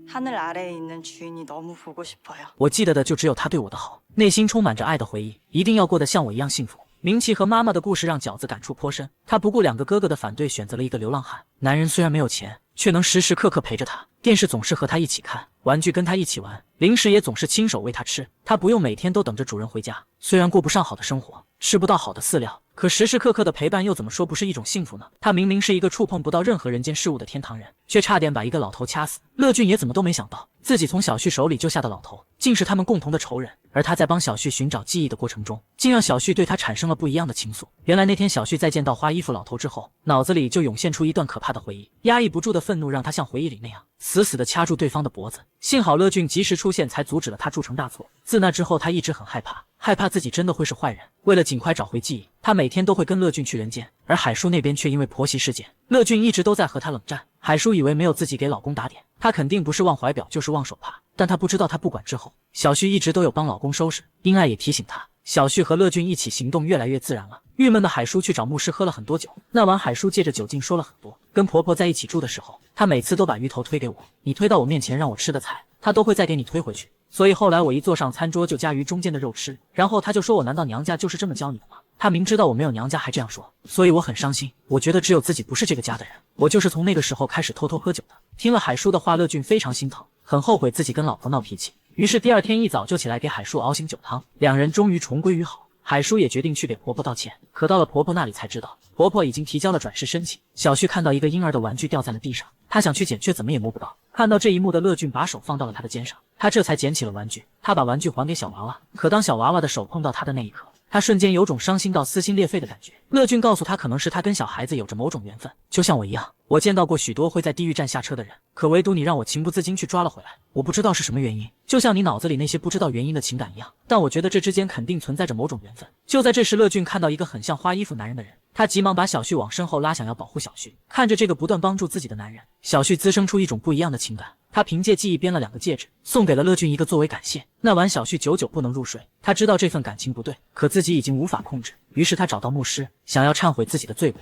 하늘 아래에 있는 주인이 너무 보고 싶어요. 我记得的就只有他对我的好，内心充满着爱的回忆，一定要过得像我一样幸福。明奇和妈妈的故事让饺子感触颇深，他不顾2个哥哥的反对，选择了一个流浪汉。男人虽然没有钱，却能时时刻刻陪着他，电视总是和他一起看，玩具跟他一起玩，零食也总是亲手喂他吃，他不用每天都等着主人回家。虽然过不上好的生活，吃不到好的饲料，可时时刻刻的陪伴又怎么说不是一种幸福呢？他明明是一个触碰不到任何人间事物的天堂人，却差点把一个老头掐死。乐俊也怎么都没想到，自己从小旭手里救下的老头，竟是他们共同的仇人。而他在帮小旭寻找记忆的过程中，竟让小旭对他产生了不一样的情愫。原来那天小旭在见到花衣服老头之后，脑子里就涌现出一段可怕的回忆，压抑不住的愤怒让他像回忆里那样死死地掐住对方的脖子。幸好乐俊及时出现，才阻止了他铸成大错。自那之后，他一直很害怕，害怕自己真的会是坏人。为了尽快找回记忆，他每天都会跟乐俊去人间，而海叔那边却因为婆媳事件，乐俊一直都在和他冷战。海叔以为没有自己给老公打点，他肯定不是忘怀表就是忘手帕，但他不知道他不管之后，小旭一直都有帮老公收拾。英爱也提醒他，小旭和乐俊一起行动越来越自然了。郁闷的海叔去找牧师喝了很多酒，那晚海叔借着酒劲说了很多。跟婆婆在一起住的时候，他每次都把鱼头推给我，你推到我面前让我吃的菜，他都会再给你推回去。所以后来我一坐上餐桌就夹鱼中间的肉吃，然后他就说我难道娘家就是这么教你的吗？他明知道我没有娘家还这样说，所以我很伤心。我觉得只有自己不是这个家的人，我就是从那个时候开始偷偷喝酒的。听了海叔的话，乐俊非常心疼，很后悔自己跟老婆闹脾气，于是第2天一早就起来给海叔熬醒酒汤，两人终于重归于好。海叔也决定去给婆婆道歉，可到了婆婆那里才知道，婆婆已经提交了转世申请。小旭看到一个婴儿的玩具掉在了地上，他想去捡，却怎么也摸不到。看到这一幕的乐俊把手放到了他的肩上，他这才捡起了玩具。他把玩具还给小娃娃，可当小娃娃的手碰到他的那一刻，他瞬间有种伤心到撕心裂肺的感觉。乐俊告诉他，可能是他跟小孩子有着某种缘分，就像我一样，我见到过许多会在地狱站下车的人，可唯独你让我情不自禁去抓了回来。我不知道是什么原因，就像你脑子里那些不知道原因的情感一样，但我觉得这之间肯定存在着某种缘分。就在这时，乐俊看到一个很像花衣服男人的人，他急忙把小旭往身后拉，想要保护小旭。看着这个不断帮助自己的男人，小旭滋生出一种不一样的情感。他凭借记忆编了2个戒指，送给了乐俊一个作为感谢。那晚小旭久久不能入睡，他知道这份感情不对，可自己已经无法控制，于是他找到牧师，想要忏悔自己的罪过。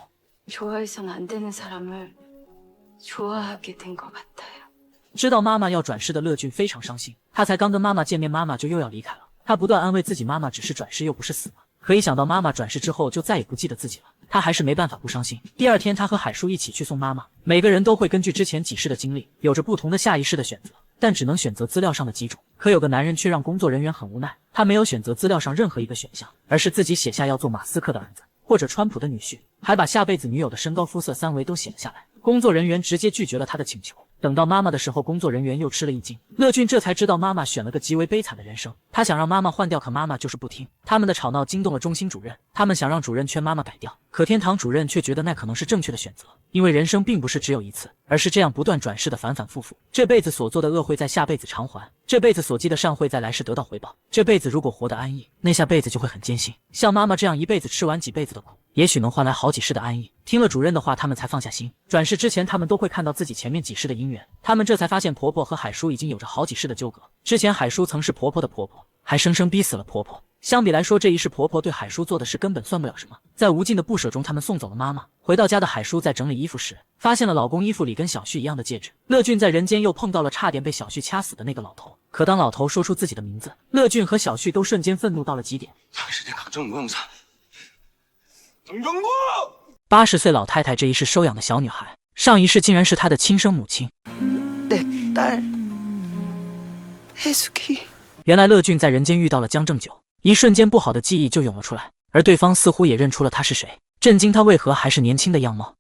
좋아해선 안 되는 사람을 좋아하게 된 것 같아요. 知道妈妈要转世的乐俊非常伤心，他才刚跟妈妈见面，妈妈就又要离开了。他不断安慰自己，妈妈只是转世又不是死了。可一想到妈妈转世之后就再也不记得自己了，他还是没办法不伤心。第2天，他和海叔一起去送妈妈，每个人都会根据之前几世的经历，有着不同的下一世的选择，但只能选择资料上的几种。可有个男人却让工作人员很无奈，他没有选择资料上任何一个选项，而是自己写下要做马斯克的儿子，或者川普的女婿，还把下辈子女友的身高、肤色3维都写了下来。工作人员直接拒绝了他的请求。等到妈妈的时候，工作人员又吃了一惊。乐俊这才知道妈妈选了个极为悲惨的人生，他想让妈妈换掉，可妈妈就是不听。他们的吵闹惊动了中心主任，他们想让主任劝妈妈改掉，可天堂主任却觉得那可能是正确的选择，因为人生并不是只有一次，而是这样不断转世的反反复复。这辈子所做的恶会在下辈子偿还，这辈子所积的善会在来世得到回报。这辈子如果活得安逸，那下辈子就会很艰辛。像妈妈这样一辈子吃完几辈子的苦，也许能换来好几世的安逸。听了主任的话，他们才放下心。转世之前，他们都会看到自己前面几世的姻缘，他们这才发现婆婆和海叔已经有着好几世的纠葛。之前海叔曾是婆婆的婆婆，还生生逼死了婆婆。相比来说，这一世婆婆对海叔做的事根本算不了什么。在无尽的不舍中，他们送走了妈妈。回到家的海叔在整理衣服时，发现了老公衣服里跟小旭一样的戒指。乐俊在人间又碰到了差点被小旭掐死的那个老头。可当老头说出自己的名字，乐俊和小旭都瞬间愤怒到了极点。 80岁老太太这一世收养的小女孩，上一世竟然是她的亲生母亲。原来乐俊在人间遇到了江正九，一瞬间不好的记忆就涌了出来，而对方似乎也认出了他是谁，震惊他为何还是年轻的样貌。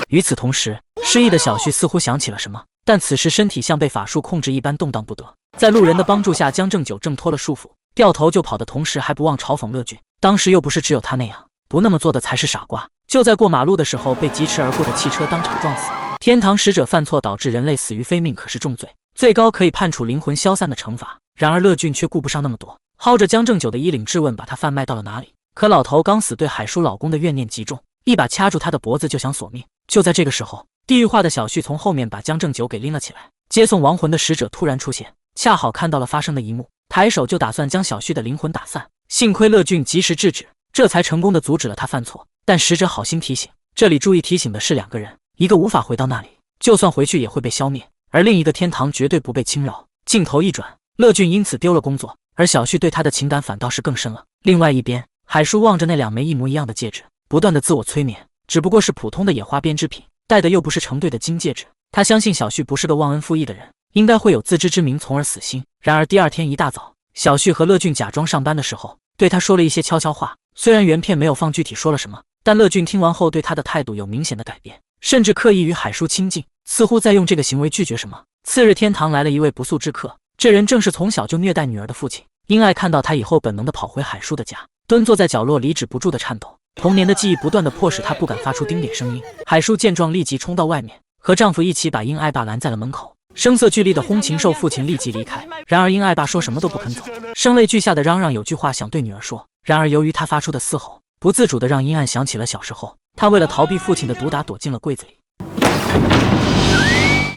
与此同时，失忆的小旭似乎想起了什么，但此时身体像被法术控制一般动荡不得。在路人的帮助下，江正九挣脱了束缚，掉头就跑的同时还不忘嘲讽乐俊，当时又不是只有他那样，不那么做的才是傻瓜。就在过马路的时候，被疾驰而过的汽车当场撞死。天堂使者犯错导致人类死于非命，可是重罪，最高可以判处灵魂消散的惩罚。然而乐俊却顾不上那么多，薅着江正九的衣领质问把他贩卖到了哪里。可老头刚死，对海叔老公的怨念极重，一把掐住他的脖子就想索命。就在这个时候，地狱化的小旭从后面把江正九给拎了起来。接送亡魂的使者突然出现，恰好看到了发生的一幕，抬手就打算将小旭的灵魂打散。幸亏乐俊及时制止，这才成功的阻止了他犯错。但使者好心提醒，这里注意提醒的是2个人，一个无法回到那里，就算回去也会被消灭，而另一个天堂绝对不被侵扰。镜头一转，乐俊因此丢了工作，而小旭对他的情感反倒是更深了。另外一边，海叔望着那2枚一模一样的戒指，不断的自我催眠，只不过是普通的野花编织品，戴的又不是成对的金戒指。他相信小旭不是个忘恩负义的人，应该会有自知之明，从而死心。然而第2天一大早，小旭和乐俊假装上班的时候，对他说了一些悄悄话。虽然原片没有放具体说了什么，但乐俊听完后对他的态度有明显的改变，甚至刻意与海叔亲近，似乎在用这个行为拒绝什么。次日天堂来了一位不速之客，这人正是从小就虐待女儿的父亲。英爱看到他以后，本能的跑回海叔的家，蹲坐在角落里止不住的颤抖。童年的记忆不断的迫使他不敢发出丁点声音。海叔见状立即冲到外面，和丈夫一起把英爱爸拦在了门口。声色俱厉的轰禽兽父亲立即离开，然而英爱爸说什么都不肯走，声泪俱下的嚷嚷有句话想对女儿说，然而由于他发出的嘶吼，不自主的让英爱想起了小时候，他为了逃避父亲的毒打，躲进了柜子里。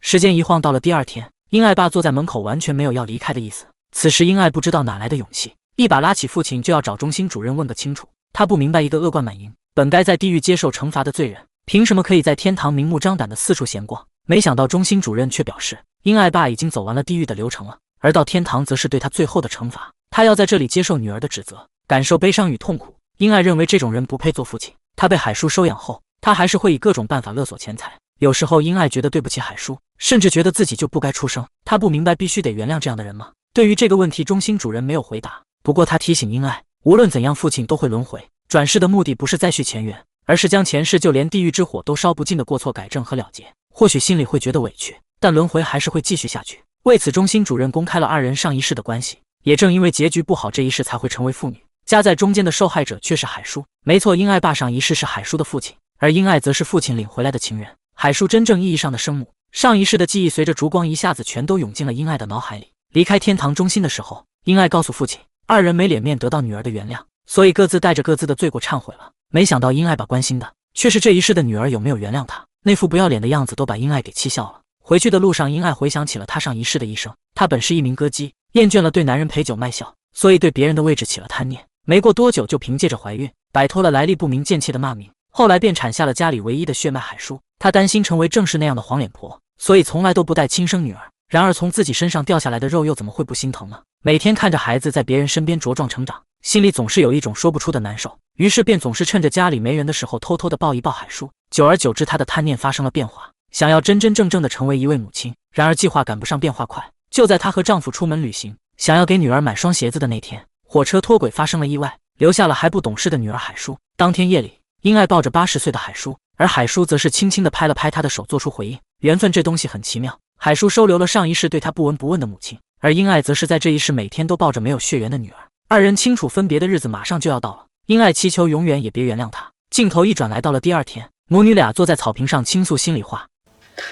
时间一晃到了第2天，英爱爸坐在门口，完全没有要离开的意思。此时英爱不知道哪来的勇气，一把拉起父亲就要找中心主任问个清楚。他不明白，一个恶贯满盈、本该在地狱接受惩罚的罪人，凭什么可以在天堂明目张胆的四处闲逛？没想到中心主任却表示，英爱爸已经走完了地狱的流程了，而到天堂则是对他最后的惩罚。他要在这里接受女儿的指责，感受悲伤与痛苦。英爱认为这种人不配做父亲。他被海叔收养后，他还是会以各种办法勒索钱财。有时候英爱觉得对不起海叔，甚至觉得自己就不该出生。他不明白必须得原谅这样的人吗？对于这个问题，中心主任没有回答。不过他提醒英爱，无论怎样，父亲都会轮回。转世的目的不是再续前缘，而是将前世就连地狱之火都烧不尽的过错改正和了结。或许心里会觉得委屈，但轮回还是会继续下去。为此，中心主任公开了2人上一世的关系。也正因为结局不好，这一世才会成为妇女。夹在中间的受害者却是海叔。没错，英爱爸上一世是海叔的父亲，而英爱则是父亲领回来的情人，海叔真正意义上的生母。上一世的记忆随着烛光一下子全都涌进了英爱的脑海里。离开天堂中心的时候，英爱告诉父亲，二人没脸面得到女儿的原谅，所以各自带着各自的罪过忏悔了。没想到英爱爸关心的却是这一世的女儿有没有原谅他，那副不要脸的样子都把英爱给气笑了。回去的路上，英爱回想起了她上一世的一生。她本是一名歌姬，厌倦了对男人陪酒卖笑，所以对别人的位置起了贪念。没过多久就凭借着怀孕，摆脱了来历不明贱妾的骂名，后来便产下了家里唯一的血脉海叔。她担心成为正是那样的黄脸婆，所以从来都不带亲生女儿。然而从自己身上掉下来的肉又怎么会不心疼呢？每天看着孩子在别人身边茁壮成长，心里总是有一种说不出的难受，于是便总是趁着家里没人的时候偷偷的抱一抱海叔。久而久之，她的贪念发生了变化，想要真真正正的成为一位母亲。然而计划赶不上变化快，就在她和丈夫出门旅行，想要给女儿买双鞋子的那天，火车脱轨发生了意外，留下了还不懂事的女儿海叔。当天夜里，英爱抱着80岁的海叔，而海叔则是轻轻地拍了拍她的手做出回应。缘分这东西很奇妙，海叔收留了上一世对他不闻不问的母亲，而英爱则是在这一世每天都抱着没有血缘的女儿。二人清楚分别的日子马上就要到了，英爱祈求永远也别原谅他。镜头一转来到了第二天，母女俩坐在草坪上倾诉心里话。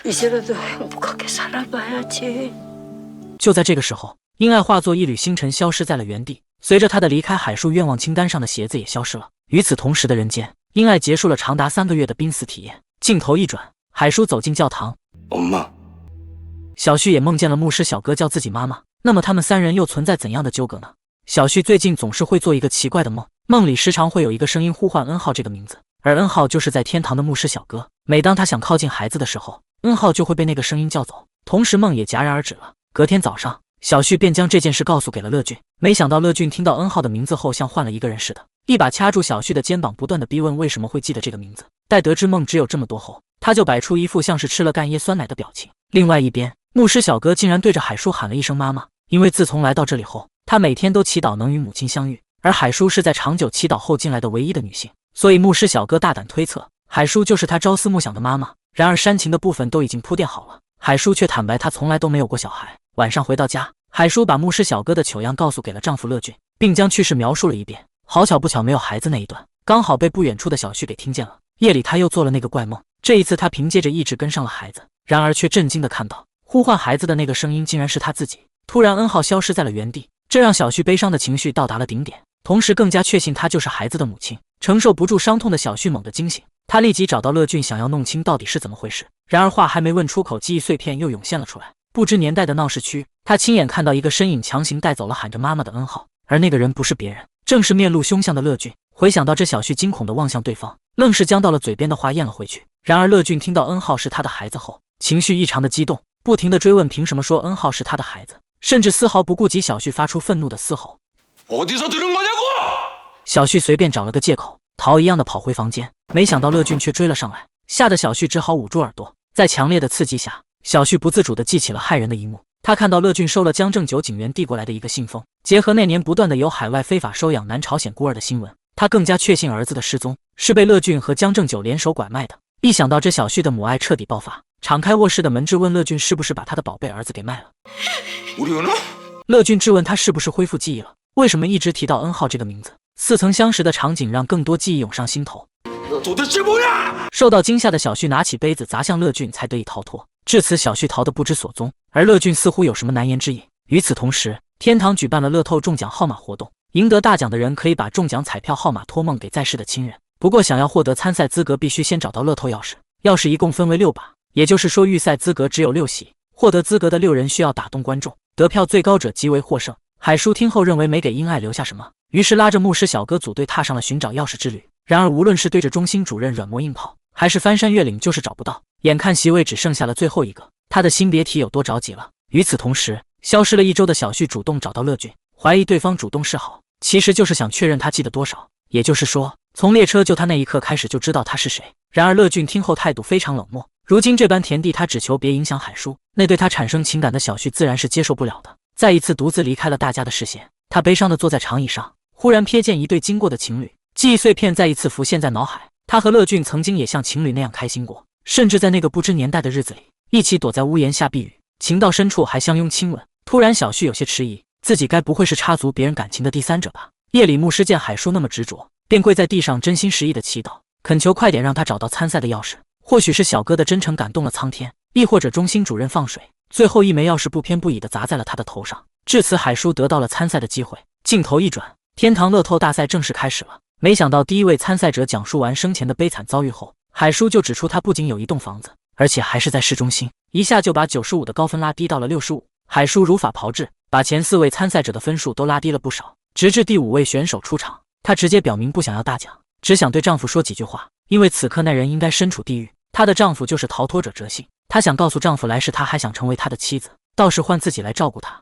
이제라도 행복하게 살아봐야지. 就在这个时候，英爱化作一缕星辰消失在了原地，随着她的离开，海叔愿望清单上的鞋子也消失了。与此同时的人间，英爱结束了长达3个月的濒死体验。镜头一转，海叔走进教堂， 엄마. 小旭也梦见了牧师小哥叫自己妈妈，那么他们3人又存在怎样的纠葛呢？小旭最近总是会做一个奇怪的梦，梦里时常会有一个声音呼唤恩浩这个名字，而恩浩就是在天堂的牧师小哥。每当他想靠近孩子的时候，恩浩就会被那个声音叫走，同时梦也戛然而止了。隔天早上，小旭便将这件事告诉给了乐俊，没想到乐俊听到恩浩的名字后，像换了一个人似的，一把掐住小旭的肩膀，不断的逼问为什么会记得这个名字。待得知梦只有这么多后，他就摆出一副像是吃了干椰酸奶的表情。另外一边，牧师小哥竟然对着海叔喊了一声妈妈，因为自从来到这里后，他每天都祈祷能与母亲相遇，而海叔是在长久祈祷后进来的唯一的女性，所以牧师小哥大胆推测，海叔就是他朝思暮想的妈妈。然而煽情的部分都已经铺垫好了，海叔却坦白他从来都没有过小孩。晚上回到家，海叔把牧师小哥的糗样告诉给了丈夫乐俊，并将趣事描述了一遍。好巧不巧，没有孩子那一段刚好被不远处的小旭给听见了。夜里他又做了那个怪梦，这一次他凭借着意志跟上了孩子，然而却震惊的看到呼唤孩子的那个声音竟然是他自己。突然恩浩消失在了原地，这让小旭悲伤的情绪到达了顶点，同时更加确信她就是孩子的母亲。承受不住伤痛的小旭猛地惊醒，他立即找到乐俊，想要弄清到底是怎么回事。然而话还没问出口，记忆碎片又涌现了出来。不知年代的闹市区，他亲眼看到一个身影强行带走了喊着妈妈的恩浩，而那个人不是别人，正是面露凶相的乐俊。回想到这，小旭惊恐地望向对方，愣是将到了嘴边的话咽了回去。然而乐俊听到恩浩是他的孩子后，情绪异常的激动，不停地追问凭什么说恩浩是他的孩子，甚至丝毫不顾及小旭发出愤怒的嘶吼。 어디서 들은 거냐고! 小旭随便找了个借口，逃一样的跑回房间，没想到乐俊却追了上来，吓得小旭只好捂住耳朵。在强烈的刺激下，小旭不自主地记起了骇人的一幕。他看到乐俊收了江正九警员递过来的一个信封，结合那年不断的有海外非法收养南朝鲜孤儿的新闻，他更加确信儿子的失踪是被乐俊和江正九联手拐卖的。一想到这，小旭的母爱彻底爆发，敞开卧室的门质问乐俊是不是把他的宝贝儿子给卖了。우리 은호? 乐俊质问他是不是恢复记忆了，为什么一直提到恩浩这个名字。似曾相识的场景让更多记忆涌上心头。 도대체 뭐야! 受到惊吓的小旭拿起杯子砸向乐俊，才得以逃脱。至此，小旭逃得不知所踪，而乐俊似乎有什么难言之隐。与此同时，天堂举办了乐透中奖号码活动，赢得大奖的人可以把中奖彩票号码托梦给在世的亲人。不过，想要获得参赛资格，必须先找到乐透钥匙，钥匙一共分为6把，也就是说，预赛资格只有6席，获得资格的6人需要打动观众，得票最高者即为获胜。海叔听后认为没给英爱留下什么，于是拉着牧师小哥组队踏上了寻找钥匙之旅。然而无论是对着中心主任软磨硬泡，还是翻山越岭，就是找不到。眼看席位只剩下了最后一个，他的心别提有多着急了。与此同时，消失了1周的小旭主动找到乐俊，怀疑对方主动示好，其实就是想确认他记得多少，也就是说，从列车救他那一刻开始就知道他是谁。然而乐俊听后态度非常冷漠，如今这般田地，他只求别影响海叔，那对他产生情感的小旭自然是接受不了的。再一次独自离开了大家的视线，他悲伤地坐在长椅上，忽然瞥见一对经过的情侣，记忆碎片再一次浮现在脑海。他和乐俊曾经也像情侣那样开心过，甚至在那个不知年代的日子里，一起躲在屋檐下避雨，情到深处还相拥亲吻。突然小旭有些迟疑，自己该不会是插足别人感情的第三者吧？夜里，牧师见海叔那么执着，便跪在地上真心实意的祈祷，恳求快点让他找到参赛的钥匙。或许是小哥的真诚感动了苍天，亦或者中心主任放水，最后一枚钥匙不偏不倚地砸在了他的头上。至此，海叔得到了参赛的机会。镜头一转，天堂乐透大赛正式开始了。没想到第一位参赛者讲述完生前的悲惨遭遇后，海叔就指出他不仅有一栋房子，而且还是在市中心，一下就把95的高分拉低到了65。海叔如法炮制，把前4位参赛者的分数都拉低了不少。直至第5位选手出场，她直接表明不想要大奖，只想对丈夫说几句话，因为此刻那人应该身处地狱，她的丈夫就是逃脱者哲信。她想告诉丈夫，来世她还想成为他的妻子，到时换自己来照顾他。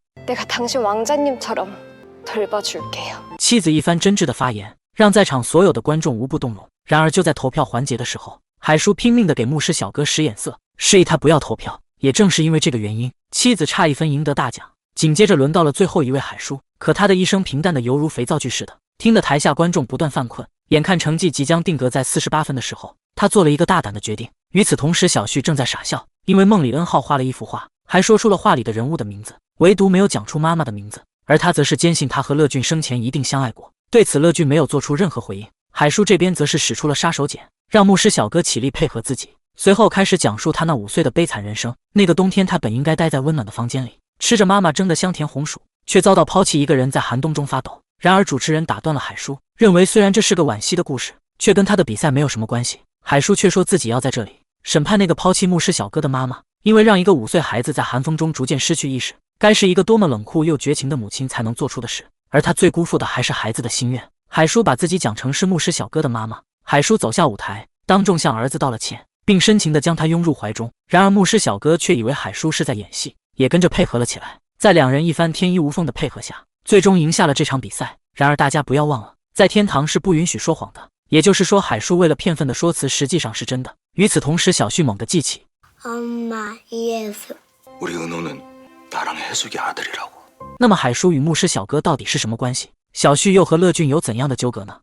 妻子一番真挚的发言，让在场所有的观众无不动容。然而就在投票环节的时候，海叔拼命的给牧师小哥使眼色，示意他不要投票。也正是因为这个原因，妻子差1分赢得大奖。紧接着轮到了最后一位海叔，可他的一生平淡的犹如肥皂剧似的，听得台下观众不断犯困。眼看成绩即将定格在48分的时候，他做了一个大胆的决定。与此同时，小旭正在傻笑，因为梦里恩浩画了一幅画，还说出了画里的人物的名字，唯独没有讲出妈妈的名字。而他则是坚信他和乐俊生前一定相爱过。对此，乐俊没有做出任何回应。海叔这边则是使出了杀手锏，让牧师小哥起立配合自己，随后开始讲述他那5岁的悲惨人生。那个冬天，他本应该待在温暖的房间里，吃着妈妈蒸的香甜红薯，却遭到抛弃，一个人在寒冬中发抖。然而主持人打断了海叔，认为虽然这是个惋惜的故事，却跟他的比赛没有什么关系。海叔却说自己要在这里审判那个抛弃牧师小哥的妈妈，因为让一个5岁孩子在寒风中逐渐失去意识，该是一个多么冷酷又绝情的母亲才能做出的事，而他最辜负的还是孩子的心愿。海叔把自己讲成是牧师小哥的妈妈。海叔走下舞台，当众向儿子道了歉，并深情地将他拥入怀中。然而牧师小哥却以为海叔是在演戏，也跟着配合了起来。在2人一番天衣无缝的配合下，最终赢下了这场比赛。然而大家不要忘了，在天堂是不允许说谎的，也就是说海叔为了骗份的说辞实际上是真的。与此同时，小旭猛地记起， 엄마, 예수. 우리 은호는 나랑 해숙이 아들이라고. 那么海叔与牧师小哥到底是什么关系？小旭又和乐俊有怎样的纠葛呢？